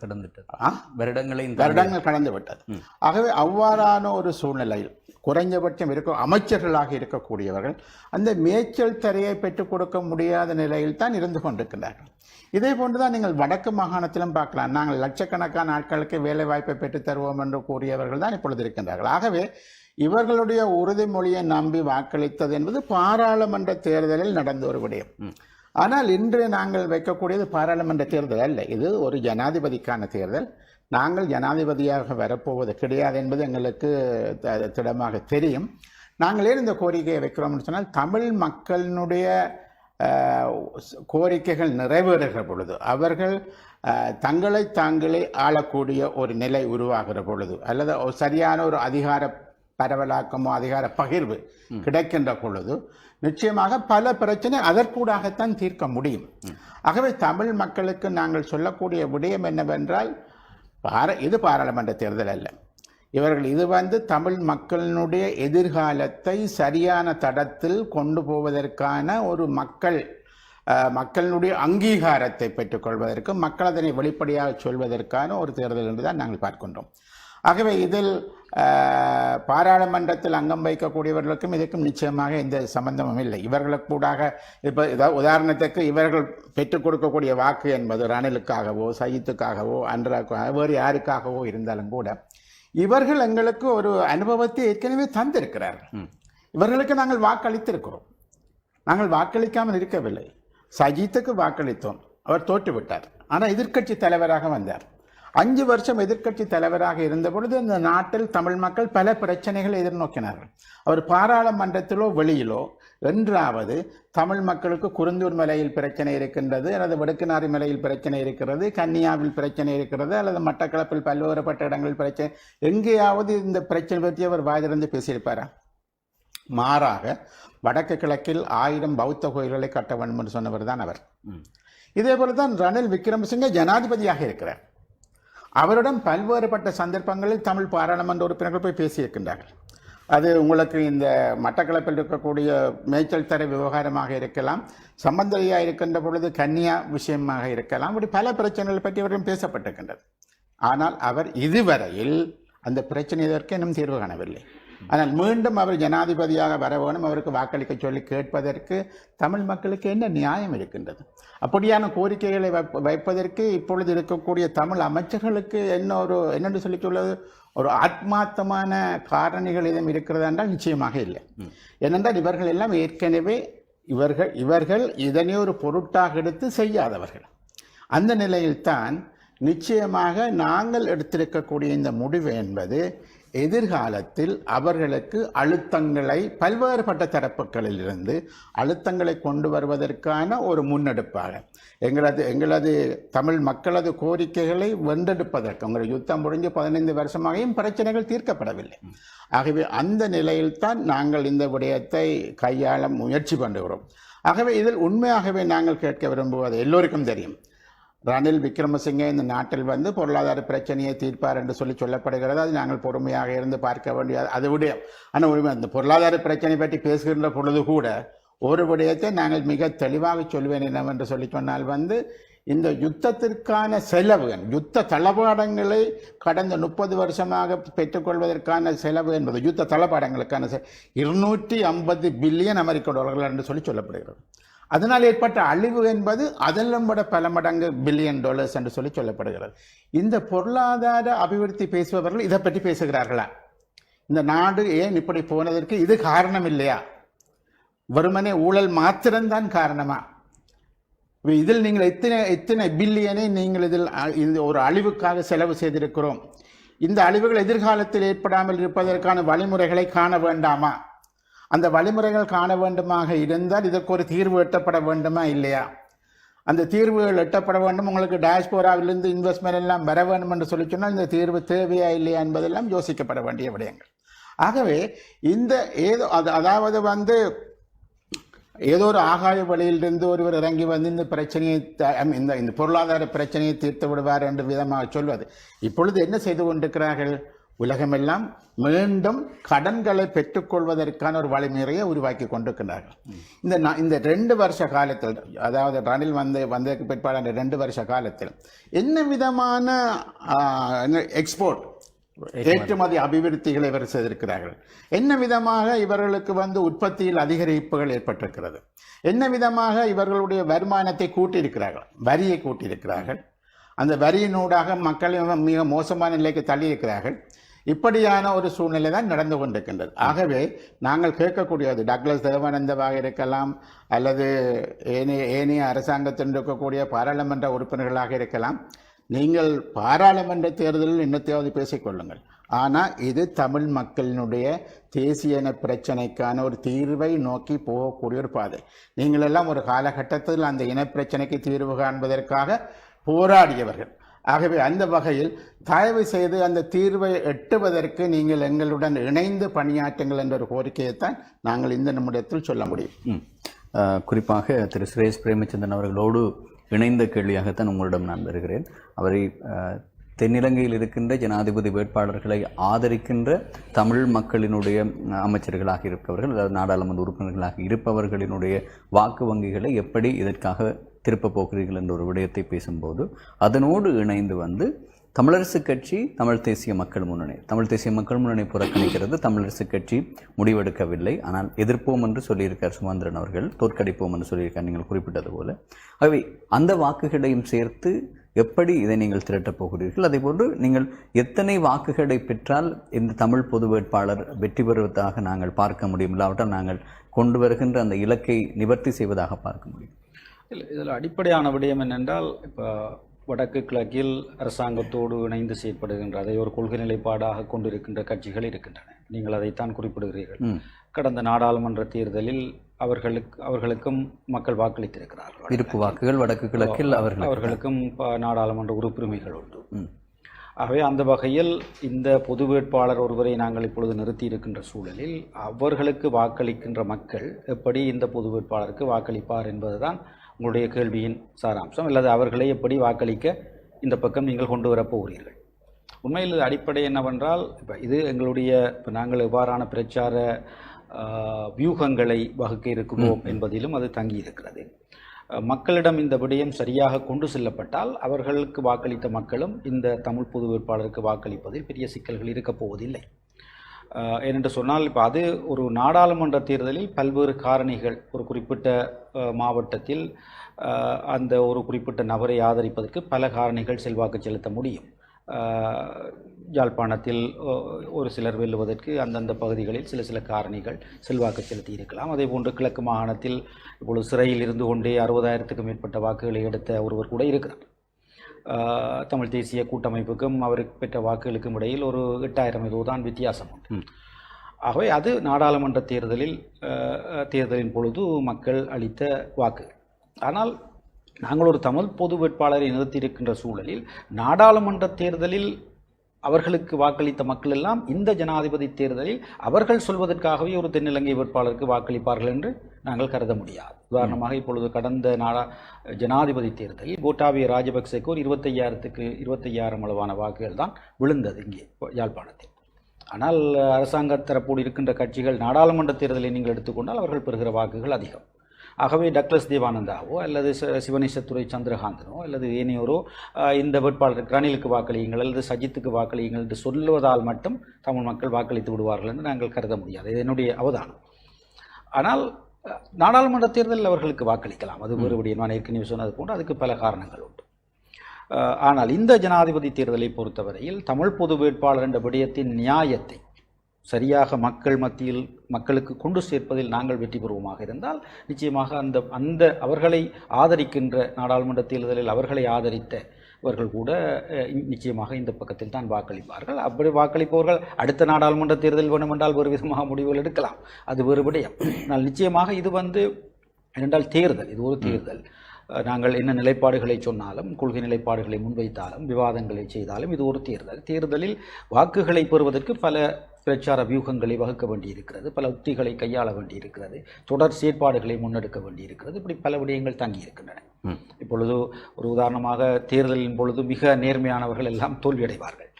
கடந்து விட்டது. ஆகவே அவ்வாறான ஒரு சூழ்நிலையில் குறைஞ்சபட்சம் அமைச்சர்களாக இருக்கக்கூடியவர்கள் அந்த மேய்ச்சல் தரையை பெற்றுக் கொடுக்க முடியாத நிலையில் தான் இருந்து கொண்டிருக்கிறார்கள். இதே போன்றுதான் நீங்கள் வடக்கு மாகாணத்திலும் பார்க்கலாம். நாங்கள் லட்சக்கணக்கான ஆட்களுக்கு வேலை வாய்ப்பை பெற்றுத் தருவோம் என்று கூறியவர்கள் தான் இப்பொழுது இருக்கின்றார்கள். ஆகவே இவர்களுடைய உறுதிமொழியை நம்பி வாக்களித்தது என்பது பாராளுமன்ற தேர்தலில் நடந்த ஒரு விடயம். ஆனால் இன்று நாங்கள் வைக்கக்கூடியது பாராளுமன்ற தேர்தல் அல்ல, இது ஒரு ஜனாதிபதிக்கான தேர்தல். நாங்கள் ஜனாதிபதியாக வரப்போவது கிடையாது என்பது எங்களுக்கு திடமாக தெரியும். நாங்கள் ஏன் இந்த கோரிக்கையை வைக்கிறோம்னு சொன்னால், தமிழ் மக்களினுடைய கோரிக்கைகள் நிறைவேறுகிற பொழுது, அவர்கள் தங்களை தாங்களே ஆளக்கூடிய ஒரு நிலை உருவாகிற பொழுது, அல்லது சரியான ஒரு அதிகார பரவலாக்கமோ அதிகார பகிர்வு கிடைக்கின்ற பொழுது நிச்சயமாக பல பிரச்சனை அதற்கூடாகத்தான் தீர்க்க முடியும். ஆகவே தமிழ் மக்களுக்கு நாங்கள் சொல்லக்கூடிய விடயம் என்னவென்றால், இது பாராளுமன்ற தேர்தல் அல்ல. இவர்கள் இது தமிழ் மக்களினுடைய எதிர்காலத்தை சரியான தடத்தில் கொண்டு போவதற்கான ஒரு மக்களினுடைய அங்கீகாரத்தை பெற்றுக்கொள்வதற்கு, மக்கள் அதனை வெளிப்படையாக சொல்வதற்கான ஒரு தேர்தல் என்றுதான் நாங்கள் பார்க்கின்றோம். ஆகவே இதில் பாராளுமன்றத்தில் அங்கம் வைக்கக்கூடியவர்களுக்கும் இதுக்கும் நிச்சயமாக எந்த சம்பந்தமும் இல்லை. இவர்களுக்கு கூடாக இப்போ உதாரணத்துக்கு இவர்கள் பெற்றுக் கொடுக்கக்கூடிய வாக்கு என்பது ரணிலுக்காகவோ சயித்துக்காகவோ அன்றாக்காக வேறு யாருக்காகவோ இருந்தாலும் கூட இவர்கள் எங்களுக்கு ஒரு அனுபவத்தை ஏற்கனவே தந்திருக்கிறார்கள். இவர்களுக்கு நாங்கள் வாக்களித்திருக்கிறோம். நாங்கள் வாக்களிக்காமல் இருக்கவில்லை. சஜித்துக்கு வாக்களித்தோம், அவர் தோற்றுவிட்டார். ஆனால் எதிர்க்கட்சி தலைவராக வந்தார். 5 வருஷம் எதிர்க்கட்சி தலைவராக இருந்த பொழுது இந்த நாட்டில் தமிழ் மக்கள் பல பிரச்சனைகளை எதிர்நோக்கினார்கள். அவர் பாராளுமன்றத்திலோ வெளியிலோ என்றாவது தமிழ் மக்களுக்கு குருந்தூர் மலையில் பிரச்சனை இருக்கின்றது, அல்லது வடுக்குநாரி மலையில் பிரச்சனை இருக்கிறது, கன்னியாவில் பிரச்சனை இருக்கிறது, அல்லது மட்டக்களப்பில் பல்வேறுபட்ட இடங்களில் பிரச்சனை, எங்கேயாவது இந்த பிரச்சனை பற்றி அவர் வாயிலிருந்து பேசியிருப்பாரா? மாறாக வடக்கு கிழக்கில் 1000 பௌத்த கோயில்களை கட்ட வேண்டும் என்று சொன்னவர் தான் அவர். இதே போலதான் ரணில் விக்ரமசிங்கே ஜனாதிபதியாக இருக்கிறார். அவருடன் பல்வேறுபட்ட சந்தர்ப்பங்களில் தமிழ் பாராளுமன்ற உறுப்பினர்கள் போய் பேசியிருக்கின்றார்கள். அது உங்களுக்கு இந்த மட்டக்களப்பில் இருக்கக்கூடிய மேய்ச்சல் தர விவகாரமாக இருக்கலாம், சம்பந்தரியாக இருக்கின்ற பொழுது கன்னியா விஷயமாக இருக்கலாம். அப்படி பல பிரச்சனைகள் பற்றி அவரும் பேசப்பட்டிருக்கின்றது. ஆனால் அவர் இதுவரையில் அந்த பிரச்சனையதற்கு இன்னும் தீர்வு காணவில்லை. ஆனால் மீண்டும் அவர் ஜனாதிபதியாக வர வேணும், அவருக்கு வாக்களிக்க சொல்லி கேட்பதற்கு தமிழ் மக்களுக்கு என்ன நியாயம் இருக்கின்றது? அப்படியான கோரிக்கைகளை வைப்பதற்கு இப்பொழுது இருக்கக்கூடிய தமிழ் அமைச்சர்களுக்கு என்னென்று சொல்லி சொல்வது, ஒரு ஆத்மார்த்தமான காரணிகள் எதுவும் இருக்கிறதா என்றால் நிச்சயமாக இல்லை. ஏனென்றால் இவர்கள் எல்லாம் ஏற்கனவே இவர்கள் இதனை ஒரு பொருட்டாக எடுத்து செய்யாதவர்கள். அந்த நிலையில்தான் நிச்சயமாக நாங்கள் எடுத்திருக்கக்கூடிய இந்த முடிவு என்பது எதிர்காலத்தில் அவர்களுக்கு அழுத்தங்களை பல்வேறுபட்ட தரப்புகளில் இருந்து அழுத்தங்களை கொண்டு வருவதற்கான ஒரு முன்னெடுப்பாக எங்களது தமிழ் மக்களது கோரிக்கைகளை வென்றெடுப்பதற்கு, உங்கள் யுத்தம் முடிஞ்சு 15 வருஷமாகவும் பிரச்சனைகள் தீர்க்கப்படவில்லை. ஆகவே அந்த நிலையில்தான் நாங்கள் இந்த விடயத்தை கையாள முயற்சி பண்ணுகிறோம். ஆகவே இதில் உண்மையாகவே நாங்கள் கேட்க விரும்புவது, எல்லோருக்கும் தெரியும், ரணில் விக்ரமசிங்கே இந்த நாட்டில் பொருளாதார பிரச்சனையை தீர்ப்பார் என்று சொல்லப்படுகிறது. அது நாங்கள் பொறுமையாக இருந்து பார்க்க வேண்டியது அது விடயம். ஆனால் உண்மை அந்த பொருளாதார பிரச்சனை பற்றி பேசுகின்ற பொழுது கூட ஒரு விடயத்தை நாங்கள் மிக தெளிவாக சொல்வேன் என்னவென்று சொல்லி சொன்னால், இந்த யுத்தத்திற்கான செலவுகள், யுத்த தளபாடங்களை கடந்த 30 வருஷமாக பெற்றுக்கொள்வதற்கான செலவு என்பது, யுத்த தளபாடங்களுக்கான 250 பில்லியன் அமெரிக்க டாலர்கள் என்று சொல்லப்படுகிறது. அதனால் ஏற்பட்ட அழிவு என்பது அதெல்லாம் விட பல மடங்கு $பில்லியன் என்று சொல்லப்படுகிறது. இந்த பொருளாதார அபிவிருத்தி பேசுபவர்கள் இதை பற்றி பேசுகிறார்களா? இந்த நாடு ஏன் இப்படி போனதற்கு இது காரணம் இல்லையா? வெறுமனே ஊழல் மாத்திரம்தான் காரணமா? இதில் நீங்கள் எத்தனை பில்லியனை நீங்கள் இதில் ஒரு அழிவுக்காக செலவு செய்திருக்கிறோம். இந்த அழிவுகள் எதிர்காலத்தில் ஏற்படாமல் இருப்பதற்கான வழிமுறைகளை காண வேண்டாமா? அந்த வழிமுறைகள் காண வேண்டுமாக இருந்தால் இதற்கு ஒரு தீர்வு எட்டப்பட வேண்டுமா இல்லையா? அந்த தீர்வுகள் எட்டப்பட வேண்டும். உங்களுக்கு டேஷ்போராவிலிருந்து இன்வெஸ்ட்மெண்ட் எல்லாம் வர வேண்டும் என்று சொல்லி சொன்னால் இந்த தீர்வு தேவையா இல்லையா என்பதெல்லாம் யோசிக்கப்பட வேண்டிய விடயங்கள். ஆகவே இந்த ஏதோ அதாவது வந்து ஏதோ ஒரு ஆகாய வழியிலிருந்து ஒருவர் இறங்கி வந்து இந்த பிரச்சனையை இந்த பொருளாதார பிரச்சனையை தீர்த்து விடுவார் என்று விதமாக சொல்வது. இப்பொழுது என்ன செய்து கொண்டிருக்கிறார்கள்? உலகமெல்லாம் மீண்டும் கடன்களை பெற்றுக்கொள்வதற்கான ஒரு வழிமுறையை உருவாக்கி கொண்டிருக்கிறார்கள். இந்த 2 வருஷ காலத்தில், அதாவது ரணில் வந்ததுக்கு பிற்பாடு 2 வருஷ காலத்தில் என்ன விதமான எக்ஸ்போர்ட் ஏற்றுமதி அபிவிருத்திகளை இவர் செய்திருக்கிறார்கள்? என்ன விதமாக இவர்களுக்கு வந்து உற்பத்தியில் அதிகரிப்புகள் ஏற்பட்டிருக்கிறது? என்ன விதமாக இவர்களுடைய வருமானத்தை கூட்டியிருக்கிறார்கள்? வரியை கூட்டியிருக்கிறார்கள். அந்த வரியினூடாக மக்களை மிக மோசமான நிலைக்கு தள்ளியிருக்கிறார்கள். இப்படியான ஒரு சூழ்நிலை தான் நடந்து கொண்டிருக்கின்றது. ஆகவே நாங்கள் கேட்கக்கூடியது, டக்ளஸ் தேவானந்தவாக இருக்கலாம், அல்லது ஏனைய அரசாங்கத்தில் இருக்கக்கூடிய பாராளுமன்ற உறுப்பினர்களாக இருக்கலாம், நீங்கள் பாராளுமன்ற தேர்தலில் என்னத்தையாவது பேசிக்கொள்ளுங்கள். ஆனால் இது தமிழ் மக்களினுடைய தேசிய இன பிரச்சனைக்கான ஒரு தீர்வை நோக்கி போகக்கூடிய ஒரு பாதை. நீங்கள் எல்லாம் ஒரு காலகட்டத்தில் அந்த இனப்பிரச்சனைக்கு தீர்வு காண்பதற்காக போராடியவர்கள். ஆகவே அந்த வகையில் தயவு செய்து அந்த தீர்வை எட்டுவதற்கு நீங்கள் எங்களுடன் இணைந்து பணியாற்றுங்கள் என்ற ஒரு கோரிக்கையைத்தான் நாங்கள் இந்த நிமிடத்தில் சொல்ல முடியும். குறிப்பாக திரு சுரேஷ் பிரேமச்சந்திரன் அவர்களோடு இணைந்த கேள்வியாகத்தான் உங்களிடம் நான் வருகிறேன். அவரை தென்னிலங்கையில் இருக்கின்ற ஜனாதிபதி வேட்பாளர்களை ஆதரிக்கின்ற தமிழ் மக்களினுடைய அமைச்சர்களாக இருப்பவர்கள், அதாவது நாடாளுமன்ற உறுப்பினர்களாக இருப்பவர்களினுடைய வாக்கு வங்கிகளை எப்படி இதற்காக திருப்பப் போகிறீர்கள் என்ற ஒரு விடயத்தை பேசும்போது அதனோடு இணைந்து வந்து தமிழரசு கட்சி, தமிழ் தேசிய மக்கள் முன்னணி புறக்கணிக்கிறது. தமிழரசு கட்சி முடிவெடுக்கவில்லை, ஆனால் எதிர்ப்போம் என்று சொல்லியிருக்கார் சுமந்திரன் அவர்கள், தோற்கடிப்போம் என்று சொல்லியிருக்கார் நீங்கள் குறிப்பிட்டது போல. ஆகவே அந்த வாக்குகளையும் சேர்த்து எப்படி இதை நீங்கள் திரட்டப் போகிறீர்கள்? அதே போன்று நீங்கள் எத்தனை வாக்குகளை பெற்றால் இந்த தமிழ் பொது வேட்பாளர் வெற்றி பெறுவதாக நாங்கள் பார்க்க முடியும், இல்லாவிட்டால் நாங்கள் கொண்டு வருகின்ற அந்த இலக்கை நிவர்த்தி செய்வதாக பார்க்க முடியும்? இல்லை, இதில் அடிப்படையான விடயம் என்னென்றால், இப்போ வடக்கு கிழக்கில் அரசாங்கத்தோடு இணைந்து செயற்படுகின்ற, அதை ஒரு கொள்கை நிலைப்பாடாக கொண்டிருக்கின்ற கட்சிகள் இருக்கின்றன. நீங்கள் அதைத்தான் குறிப்பிடுகிறீர்கள். கடந்த நாடாளுமன்ற தேர்தலில் அவர்களுக்கும் மக்கள் வாக்களித்திருக்கிறார்கள். இருப்பு வாக்குகள் வடக்கு கிழக்கில் அவர்களுக்கும் நாடாளுமன்ற உறுப்புரிமைகள் உண்டு. ஆகவே அந்த வகையில் இந்த பொது வேட்பாளர் ஒருவரை நாங்கள் இப்பொழுது நிறுத்தி இருக்கின்ற சூழலில் அவர்களுக்கு வாக்களிக்கின்ற மக்கள் எப்படி இந்த பொது வேட்பாளருக்கு வாக்களிப்பார் என்பதுதான் உங்களுடைய கேள்வியின் சாராம்சம். அல்லது அவர்களை எப்படி வாக்களிக்க இந்த பக்கம் நீங்கள் கொண்டு வரப்போகிறீர்கள்? உண்மையில் அடிப்படை என்னவென்றால், இப்போ இது எங்களுடைய இப்போ நாங்கள் எவ்வாறான பிரச்சார வியூகங்களை வகுக்க இருக்கிறோம் என்பதிலும் அது தங்கி இருக்கிறது. மக்களிடம் இந்த விடயம் சரியாக கொண்டு செல்லப்பட்டால் அவர்களுக்கு வாக்களித்த மக்களும் இந்த தமிழ் பொது வேட்பாளருக்கு வாக்களிப்பதில் பெரிய சிக்கல்கள் இருக்கப் போவதில்லை. ஏனென்று சொன்னால், இப்போ அது ஒரு நாடாளுமன்ற தேர்தலில் பல்வேறு காரணிகள், ஒரு குறிப்பிட்ட மாவட்டத்தில் அந்த ஒரு குறிப்பிட்ட நபரை ஆதரிப்பதற்கு பல காரணிகள் செல்வாக்கு செலுத்த முடியும். யாழ்ப்பாணத்தில் ஒரு சிலர் வெல்லுவதற்கு அந்தந்த பகுதிகளில் சில காரணிகள் செல்வாக்கு செலுத்தி இருக்கலாம். அதே போன்று கிழக்கு மாகாணத்தில் இப்பொழுது சிறையில் இருந்து கொண்டே 60,000க்கும் மேற்பட்ட வாக்குகளை எடுத்த ஒருவர் கூட இருக்கிறார். தமிழ் தேசிய கூட்டமைப்புக்கும் அவருக்கு பெற்ற வாக்குகளுக்கும் இடையில் ஒரு 8,000 ஏதோ தான் வித்தியாசம் உண்டு. ஆகவே அது நாடாளுமன்ற தேர்தலின் பொழுது மக்கள் அளித்த வாக்கு. ஆனால் நாங்கள் ஒரு தமிழ் பொது வேட்பாளரை நிறுத்தியிருக்கின்ற சூழலில் நாடாளுமன்ற தேர்தலில் அவர்களுக்கு வாக்களித்த மக்கள் எல்லாம் இந்த ஜனாதிபதி தேர்தலில் அவர்கள் சொல்வதற்காகவே ஒரு தென்னிலங்கை வேட்பாளருக்கு வாக்களிப்பார்கள் என்று நாங்கள் கருத முடியாது. உதாரணமாக இப்பொழுது கடந்த ஜனாதிபதி தேர்தலில் கோட்டாபய ராஜபக்சேக்கு ஒரு 25,000 அளவான வாக்குகள் தான் விழுந்தது இங்கே யாழ்ப்பாணத்தில். ஆனால் அரசாங்க தரப்போடு இருக்கின்ற கட்சிகள் நாடாளுமன்ற தேர்தலை நீங்கள் எடுத்துக்கொண்டால் அவர்கள் பெறுகிற வாக்குகள் அதிகம். ஆகவே டக்ளஸ் தேவானந்தாவோ அல்லது சிவனேசத்துறை சந்திரகாந்தனோ அல்லது ஏனையோரோ இந்த வேட்பாளர் ரணிலுக்கு வாக்களியுங்கள் அல்லது சஜித்துக்கு வாக்களியுங்கள் என்று சொல்லுவதால் மட்டும் தமிழ் மக்கள் வாக்களித்து விடுவார்கள் என்று நாங்கள் கருத முடியாது. இது என்னுடைய அவதானம். ஆனால் நாடாளுமன்ற தேர்தலில் அவர்களுக்கு வாக்களிக்கலாம், அது ஒருபடியும் நான் ஏற்கனவே சொன்னது போன்று அதுக்கு பல காரணங்கள் உண்டு. ஆனால் இந்த ஜனாதிபதி தேர்தலை பொறுத்தவரையில் தமிழ் பொது வேட்பாளர் என்ற விடயத்தின் நியாயத்தை சரியாக மக்கள் மத்தியில் மக்களுக்கு கொண்டு சேர்ப்பதில் நாங்கள் வெற்றி பெறுவோமாக இருந்தால் நிச்சயமாக அந்த அவர்களை ஆதரிக்கின்ற நாடாளுமன்ற தேர்தலில் அவர்களை ஆதரித்தவர்கள் கூட நிச்சயமாக இந்த பக்கத்தில் தான் வாக்களிப்பார்கள். அப்படி வாக்களிப்பவர்கள் அடுத்த நாடாளுமன்ற தேர்தல் வேண்டுமென்றால் வேறு விதமாக முடிவுகள் எடுக்கலாம், அது வேறு விடயம். ஆனால் நிச்சயமாக இது என்றால் தேர்தல், இது ஒரு தேர்தல். நாங்கள் என்ன நிலைப்பாடுகளை சொன்னாலும், கொள்கை நிலைப்பாடுகளை முன்வைத்தாலும், விவாதங்களை செய்தாலும் இது ஒரு தேர்தலில் வாக்குகளை பெறுவதற்கு பல பிரச்சார வியூகங்களை வகுக்க வேண்டியிருக்கிறது, பல உத்திகளை கையாள வேண்டியிருக்கிறது, தொடர் செயற்பாடுகளை முன்னெடுக்க வேண்டியிருக்கிறது. இப்படி பல விடயங்கள் தங்கியிருக்கின்றன. இப்பொழுது ஒரு உதாரணமாக தேர்தலின் பொழுது மிக நேர்மையானவர்கள் எல்லாம் தோல்வியடைவார்கள்.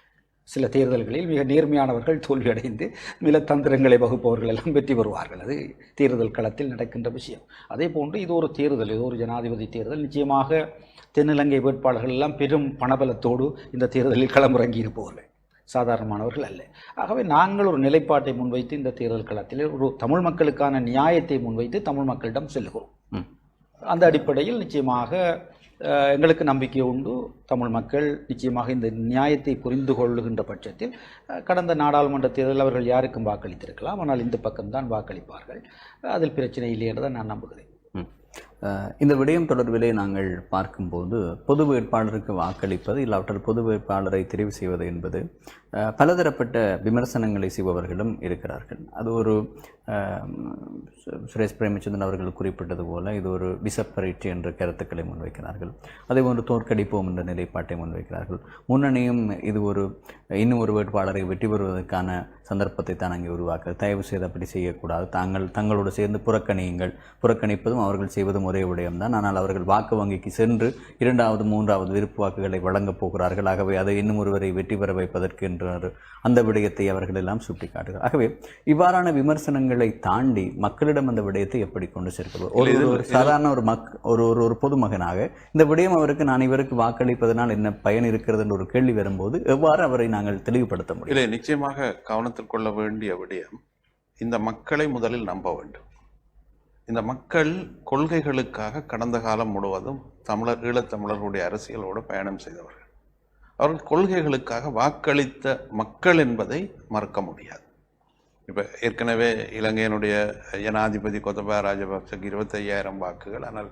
சில தேர்தல்களில் மிக நேர்மையானவர்கள் தோல்வியடைந்து நிலத்தந்திரங்களை வகுப்பவர்கள் எல்லாம் வெற்றி பெறுவார்கள். அது தேர்தல் களத்தில் நடக்கின்ற விஷயம். அதே போன்று இது ஒரு தேர்தல், இது ஒரு ஜனாதிபதி தேர்தல். நிச்சயமாக தென்னிலங்கை வேட்பாளர்கள் எல்லாம் பெரும் பணபலத்தோடு இந்த தேர்தலில் களமிறங்கி இருப்பவர்கள், சாதாரணமானவர்கள் அல்ல. ஆகவே நாங்கள் ஒரு நிலைப்பாட்டை முன்வைத்து இந்த தேர்தல் களத்தில் ஒரு தமிழ் மக்களுக்கான நியாயத்தை முன்வைத்து தமிழ் மக்களிடம் செல்கிறோம். அந்த அடிப்படையில் நிச்சயமாக எங்களுக்கு நம்பிக்கை உண்டு. தமிழ் மக்கள் நிச்சயமாக இந்த நியாயத்தை புரிந்து கொள்ளுகின்ற பட்சத்தில் கடந்த நாடாளுமன்ற தேர்தலில் அவர்கள் யாருக்கும் வாக்களித்திருக்கலாம், ஆனால் இந்த பக்கம்தான் வாக்களிப்பார்கள். அதில் பிரச்சனை இல்லை என்று தான் நான் நம்புகிறேன். இந்த விடயம் தொடர்பிலே நாங்கள் பார்க்கும்போது பொது வேட்பாளருக்கு வாக்களிப்பது இல்லாவற்றால் பொது வேட்பாளரை தெரிவு செய்வது என்பது பலதரப்பட்ட விமர்சனங்களை செய்பவர்களும் இருக்கிறார்கள். அது ஒரு சுரேஷ் பிரேமச்சந்திரன் அவர்கள் குறிப்பிட்டது போல இது ஒரு விசப்பரீட்சை என்ற கருத்துக்களை முன்வைக்கிறார்கள். அதே போன்று தோற்கடிப்போம் என்ற நிலைப்பாட்டை முன்வைக்கிறார்கள். முன்னணியும் இது ஒரு இன்னும் ஒரு வேட்பாளரை வெற்றி பெறுவதற்கான சந்தர்ப்பத்தை தான் அங்கே உருவாக்குறது. தயவு செய்து அப்படி செய்யக்கூடாது, தங்களோடு சேர்ந்து புறக்கணிப்பதும் அவர்கள் செய்வதும் ஒரே விடயம்தான். ஆனால் அவர்கள் வாக்கு வங்கிக்கு சென்று 2வது 3வது விருப்பு வாக்குகளை வழங்கப் போகிறார்கள். ஆகவே அதை இன்னும் ஒருவரை வெற்றி பெற வைப்பதற்கு என்ற அந்த விடயத்தை அவர்கள் எல்லாம் சுட்டிக்காட்டுகிறார். ஆகவே இவ்வாறான விமர்சனங்களை தாண்டி மக்களிடம் அந்த விடயத்தை எப்படி கொண்டு சேர்க்கிறது? ஒரு சாதாரண ஒரு பொதுமகனாக இந்த விடயம் அவருக்கு நான் இவருக்கு வாக்களிப்பதனால் என்ன பயன் இருக்கிறது என்ற ஒரு கேள்வி வரும்போது எவ்வாறு அவரை நாங்கள் தெளிவுபடுத்த முடியும்? இல்லை, நிச்சயமாக கவனத்தில் கொள்ள வேண்டிய விடயம், இந்த மக்களை முதலில் நம்ப வேண்டும். இந்த மக்கள் கொள்கைகளுக்காக கடந்த காலம் முழுவதும் ஈழத்தமிழர்களுடைய அரசியலோடு பயணம் செய்தவர்கள். அவர்கள் கொள்கைகளுக்காக வாக்களித்த மக்கள் என்பதை மறக்க முடியாது. இப்போ ஏற்கனவே இலங்கையினுடைய ஜனாதிபதி கோத்தபாய ராஜபக்சக்கு 25,000 வாக்குகள், ஆனால்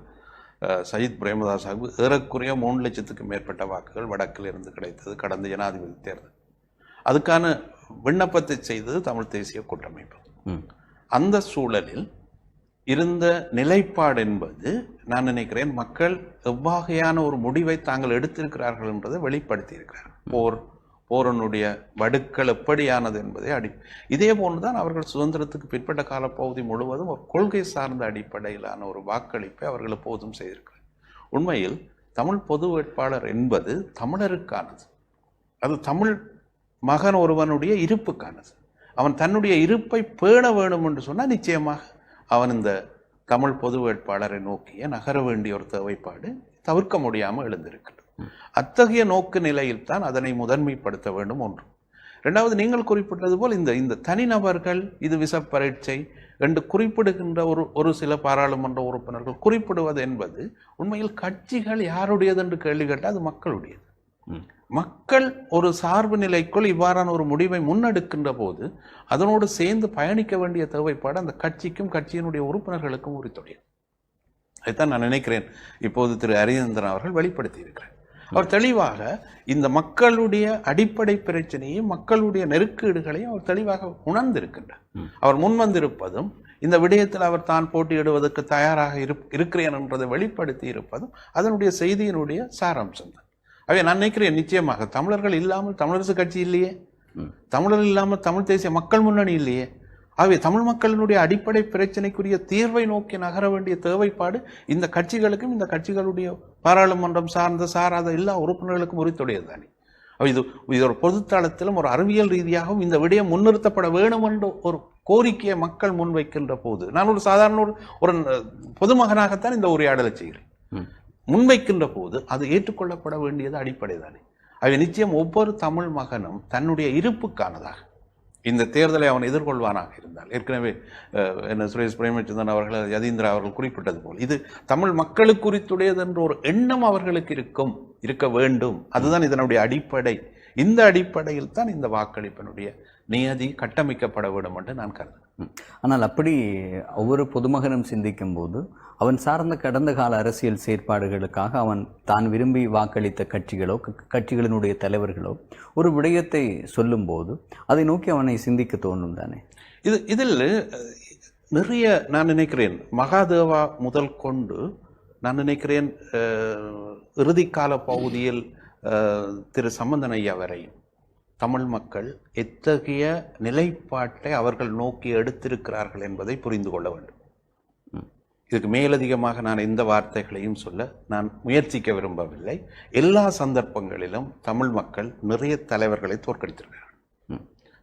சஜித் பிரேமதாசாவுக்கு ஏறக்குறைய 3 லட்சத்துக்கு மேற்பட்ட வாக்குகள் வடக்கில் இருந்து கிடைத்தது கடந்த ஜனாதிபதி தேர்தல். அதுக்கான விண்ணப்பத்தை செய்தது தமிழ் தேசிய கூட்டமைப்பு. அந்த சூழலில் இருந்த நிலைப்பாடு என்பது, நான் நினைக்கிறேன், மக்கள் எவ்வகையான ஒரு முடிவை தாங்கள் எடுத்திருக்கிறார்கள் என்பதை வெளிப்படுத்தி இருக்கிறார்கள். போரனுடைய வடுக்கள் எப்படியானது என்பதை இதே போன்றுதான் அவர்கள் சுதந்திரத்துக்கு பிற்பட்ட காலப்பகுதி முழுவதும் ஒரு கொள்கை சார்ந்த அடிப்படையிலான ஒரு வாக்களிப்பை அவர்கள் எப்போதும் செய்திருக்கிறார். உண்மையில் தமிழ் பொது வேட்பாளர் என்பது தமிழருக்கானது. அது தமிழ் மகன் ஒருவனுடைய இருப்புக்கானது. அவன் தன்னுடைய இருப்பை பேண வேண்டும் என்று சொன்னால் நிச்சயமாக அவன் இந்த தமிழ் பொது வேட்பாளரை நோக்கிய நகர வேண்டிய ஒரு தேவைப்பாடு தவிர்க்க முடியாமல் எழுந்திருக்கிறது. அத்தகைய நோக்கு நிலையில் தான் அதனை முதன்மைப்படுத்த வேண்டும். ஒன்று. 2வது, நீங்கள் குறிப்பிட்டது போல் இந்த தனிநபர்கள் இது விசப்பரீட்சை என்று குறிப்பிடுகின்ற ஒரு சில பாராளுமன்ற உறுப்பினர்கள் குறிப்பிடுவது என்பது உண்மையில் கட்சிகள் யாருடையது என்று கேள்வி கேட்டால் அது மக்களுடையது. மக்கள் ஒரு சார்பு நிலைக்குள் இவ்வாறான ஒரு முடிவை முன்னெடுக்கின்ற போது அதனோடு சேர்ந்து பயணிக்க வேண்டிய தேவைப்பாடு அந்த கட்சிக்கும் கட்சியினுடைய உறுப்பினர்களுக்கும் உரித்துடையது. அதைத்தான் நான் நினைக்கிறேன் இப்போது திரு அரிந்தரன் அவர்கள் வெளிப்படுத்தி இருக்கிறார். அவர் தெளிவாக இந்த மக்களுடைய அடிப்படை பிரச்சனையும் மக்களுடைய நெருக்கீடுகளையும் அவர் தெளிவாக உணர்ந்திருக்கின்றார். அவர் முன்வந்திருப்பதும் இந்த விடயத்தில் அவர் தான் போட்டியிடுவதற்கு தயாராக இருக்கிறேன் என்றதை வெளிப்படுத்தி இருப்பதும் அதனுடைய செய்தியினுடைய சாராம்சம் தான். அவை நான் நினைக்கிறேன், நிச்சயமாக தமிழர்கள் இல்லாமல் தமிழரசு கட்சி இல்லையே, தமிழர்கள் இல்லாமல் தமிழ் தேசிய மக்கள் முன்னணி இல்லையே. ஆகவே தமிழ் மக்களினுடைய அடிப்படை பிரச்சனைக்குரிய தீர்வை நோக்கி நகர வேண்டிய தேவைப்பாடு இந்த கட்சிகளுக்கும் இந்த கட்சிகளுடைய பாராளுமன்றம் சாராத எல்லா உறுப்பினர்களுக்கும் உரித்துடையது தானே. இது ஒரு பொதுத்தளத்திலும் ஒரு அறிவியல் ரீதியாகவும் இந்த விடயம் முன்னிறுத்தப்பட வேணும் என்ற ஒரு கோரிக்கையை மக்கள் முன்வைக்கின்ற போது நான் ஒரு சாதாரண ஒரு பொதுமகனாகத்தான் இந்த உரையாடலை செய்கிறேன். முன்வைக்கின்ற போது அது ஏற்றுக்கொள்ளப்பட வேண்டியது அடிப்படை தானே. அவை நிச்சயம் ஒவ்வொரு தமிழ் மகனும் தன்னுடைய இருப்புக்கானதாக இந்த தேர்தலை அவன் எதிர்கொள்வானாக இருந்தால், ஏற்கனவே என்ன சுரேஷ் பிரேமச்சந்திரன் அவர்கள் யதீந்திரா அவர்கள் குறிப்பிட்டது போல் இது தமிழ் மக்களுக்கு குறித்துடையது என்ற ஒரு எண்ணம் அவர்களுக்கு இருக்க வேண்டும். அதுதான் இதனுடைய அடிப்படை. இந்த அடிப்படையில் தான் இந்த வாக்களிப்பினுடைய நியதி கட்டமைக்கப்பட வேண்டும் என்று நான் கருதுகிறேன். ஆனால் அப்படி ஒவ்வொரு பொதுமகனும் சிந்திக்கும் போது அவன் சார்ந்த கடந்த கால அரசியல் செயற்பாடுகளுக்காக அவன் தான் விரும்பி வாக்களித்த கட்சிகளோ கட்சிகளினுடைய தலைவர்களோ ஒரு விடயத்தை சொல்லும்போது அதை நோக்கி அவனை சிந்திக்க தோன்றும் தானே. இதில் நிறைய நான் நினைக்கிறேன், மகாதேவா முதல் கொண்டு நான் நினைக்கிறேன் இறுதிக்கால பகுதியில் திரு சம்பந்தன் ஐயா வரையும் தமிழ் மக்கள் எத்தகைய நிலைப்பாட்டை அவர்கள் நோக்கி எடுத்திருக்கிறார்கள் என்பதை புரிந்து கொள்ள வேண்டும். இதுக்கு மேலதிகமாக நான் எந்த வார்த்தைகளையும் சொல்ல நான் முயற்சிக்க விரும்பவில்லை. எல்லா சந்தர்ப்பங்களிலும் தமிழ் மக்கள் நிறைய தலைவர்களை தோற்கடித்திருக்கிறார்கள்.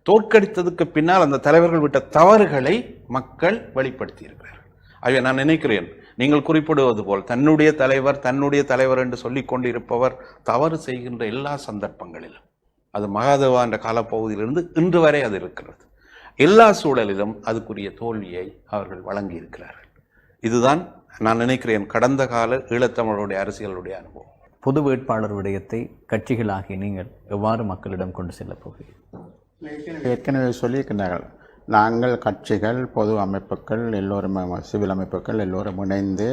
தோற்கடித்ததுக்கு பின்னால் அந்த தலைவர்கள் விட்ட தவறுகளை மக்கள் வெளிப்படுத்தி இருக்கிறார்கள். ஆகவே நான் நினைக்கிறேன், நீங்கள் குறிப்பிடுவது போல் தன்னுடைய தலைவர் என்று சொல்லிக் கொண்டிருப்பவர் தவறு செய்கின்ற எல்லா சந்தர்ப்பங்களிலும், அது மகாதேவா என்ற காலப்பகுதியிலிருந்து இன்று வரை அது இருக்கிறது, எல்லா சூழலிலும் அதுக்குரிய தோல்வியை அவர்கள் வழங்கி இருக்கிறார்கள். இதுதான் நான் நினைக்கிறேன் கடந்த கால ஈழத்தமிழருடைய அரசியலுடைய அனுபவம். பொது வேட்பாளர் விடயத்தை கட்சிகளாகி நீங்கள் எவ்வாறு மக்களிடம் கொண்டு செல்லப் போகிறீர்கள்? ஏற்கனவே சொல்லியிருக்கிறார்கள், நாங்கள் கட்சிகள், பொது அமைப்புகள் எல்லோரும், சிவில் அமைப்புகள் எல்லோரும் இணைந்து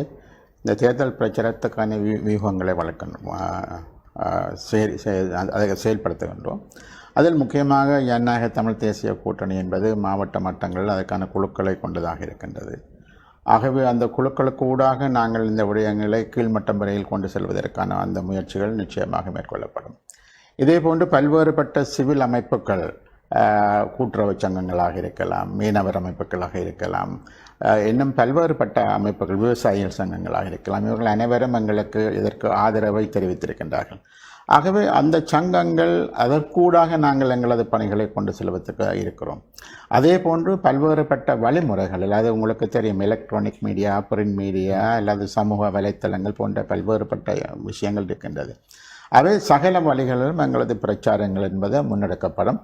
இந்த தேர்தல் பிரச்சாரத்துக்கான வியூகங்களை வளர்க்கணும், அதை செயல்படுத்துகின்றோம். அதில் முக்கியமாக ஜனநாயக தமிழ் தேசிய கூட்டணி என்பது மாவட்ட மட்டங்களில் அதற்கான குழுக்களை கொண்டதாக இருக்கின்றது. ஆகவே அந்த குழுக்களுக்கு ஊடாக நாங்கள் இந்த விடயங்களை கீழ்மட்டம் வரையில் கொண்டு செல்வதற்கான அந்த முயற்சிகள் நிச்சயமாக மேற்கொள்ளப்படும். இதேபோன்று பல்வேறுபட்ட சிவில் அமைப்புகள், கூட்டுறவு சங்கங்களாக இருக்கலாம், மீனவர் அமைப்புகளாக இருக்கலாம், இன்னும் பல்வேறுபட்ட அமைப்புகள், விவசாயிகள் சங்கங்களாக இருக்கலாம், இவர்கள் அனைவரும் எங்களுக்கு இதற்கு ஆதரவை தெரிவித்திருக்கின்றார்கள். ஆகவே அந்த சங்கங்கள் அதற்கூடாக நாங்கள் எங்களது பணிகளை கொண்டு செல்வதற்கு இருக்கிறோம். அதே போன்று பல்வேறுபட்ட வழிமுறைகளில், அது உங்களுக்கு தெரியும், எலக்ட்ரானிக் மீடியா, பிரிண்ட் மீடியா அல்லது சமூக வலைத்தளங்கள் போன்ற பல்வேறுபட்ட விஷயங்கள் இருக்கின்றது. அவை சகல வழிகளிலும் எங்களது பிரச்சாரங்கள் என்பது முன்னெடுக்கப்படும்.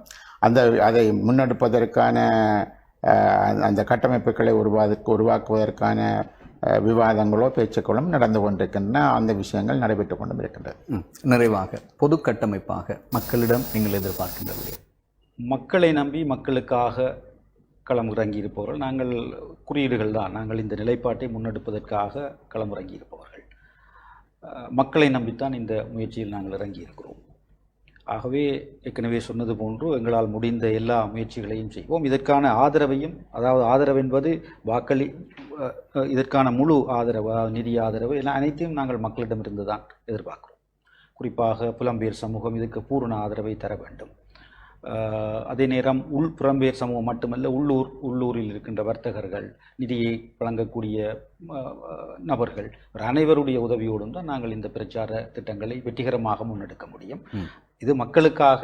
அதை முன்னெடுப்பதற்கான அந்த கட்டமைப்புகளை உருவாக்குவதற்கான விவாதங்களோ பேச்சுக்களும் நடந்து கொண்டிருக்கின்றன. அந்த விஷயங்கள் நடைபெற்று கொண்டும் இருக்கின்றது. நிறைவாக பொது கட்டமைப்பாக மக்களிடம் நீங்கள் எதிர்பார்க்கின்றது? மக்களை நம்பி மக்களுக்காக களமிறங்கி இருப்பவர்கள் நாங்கள், குறியீடுகள் தான், நாங்கள் இந்த நிலைப்பாட்டை முன்னெடுப்பதற்காக களமிறங்கி இருப்பவர்கள். மக்களை நம்பித்தான் இந்த முயற்சியில் நாங்கள் இறங்கி இருக்கிறோம். ஆகவே ஏற்கனவே சொன்னது போன்று எங்களால் முடிந்த எல்லா முயற்சிகளையும் செய்வோம். இதற்கான ஆதரவையும், அதாவது ஆதரவு என்பது இதற்கான முழு ஆதரவு, நிதி ஆதரவு எல்லாம் அனைத்தையும் நாங்கள் மக்களிடமிருந்து தான் எதிர்பார்க்கிறோம். குறிப்பாக புலம்பெயர் சமூகம் இதுக்கு பூரண ஆதரவை தர வேண்டும். அதே நேரம் புலம்பெயர் சமூகம் மட்டுமல்ல, உள்ளூரில் இருக்கின்ற வர்த்தகர்கள், நிதியை வழங்கக்கூடிய நபர்கள், அனைவருடைய உதவியோடும் தான் நாங்கள் இந்த பிரச்சார திட்டங்களை வெற்றிகரமாக முன்னெடுக்க முடியும். இது மக்களுக்காக,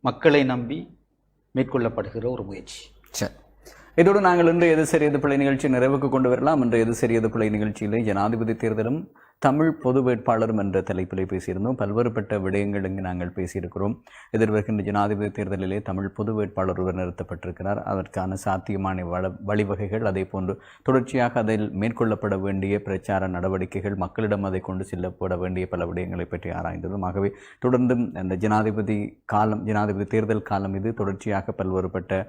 மக்களை நம்பி மேற்கொள்ளப்படுகிற ஒரு முயற்சி. சரி, இதோடு நாங்கள் இன்று எது சரியது பிள்ளை நிகழ்ச்சி நிறைவுக்கு கொண்டு வரலாம். இன்று எது சரியது பிள்ளை நிகழ்ச்சியிலே ஜனாதிபதி தேர்தலும் தமிழ் பொது வேட்பாளரும் என்ற தலைப்பிலே பேசியிருந்தோம். பல்வேறுபட்ட விடயங்கள் இங்கு நாங்கள் பேசியிருக்கிறோம். எதிர்வருகின்ற ஜனாதிபதி தேர்தலிலே தமிழ் பொது வேட்பாளர் ஒருவர் நிறுத்தப்பட்டிருக்கிறார். அதற்கான சாத்தியமான வழிவகைகள், அதே போன்று தொடர்ச்சியாக அதில் மேற்கொள்ளப்பட வேண்டிய பிரச்சார நடவடிக்கைகள், மக்களிடம் அதை கொண்டு செல்லப்பட வேண்டிய பல விடயங்களை பற்றி ஆராய்ந்ததும். ஆகவே தொடர்ந்தும் அந்த ஜனாதிபதி தேர்தல் காலம் இது தொடர்ச்சியாக பல்வேறுபட்ட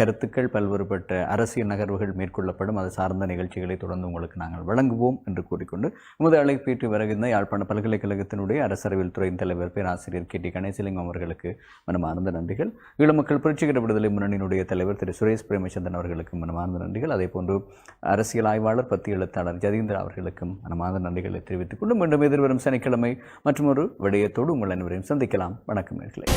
கருத்துக்கள், பல்வேறுபட்ட அரசியல் நகர்வுகள் மேற்கொள்ளப்படும். அது சார்ந்த நிகழ்ச்சிகளை தொடர்ந்து உங்களுக்கு நாங்கள் வழங்குவோம் என்று கூறிக்கொண்டு முதல் அழைப்பேற்று வருகின்ற யாழ்ப்பாண பல்கலைக்கழகத்தினுடைய அரசறிவியல் துறையின் தலைவர் பேராசிரியர் கே.டி. கணேசலிங்கம் அவர்களுக்கு மனமார்ந்த நன்றிகள். ஈழமக்கள் புரட்சிகர விடுதலை முன்னணியினுடைய தலைவர் திரு சுரேஷ் பிரேமச்சந்திரன் அவர்களுக்கு மனமார்ந்த நன்றிகள். அதே போன்று அரசியல் ஆய்வாளர், பத்தி எழுத்தாளர் ஜதீந்திரா அவர்களுக்கும் மனமார்ந்த நன்றிகளை தெரிவித்துக் கொண்டு மீண்டும் எதிர்வரும் சனிக்கிழமை மற்றொரு விடயத்தோடு உங்கள் அனைவரையும் சந்திக்கலாம். வணக்கம் நேயர்களே.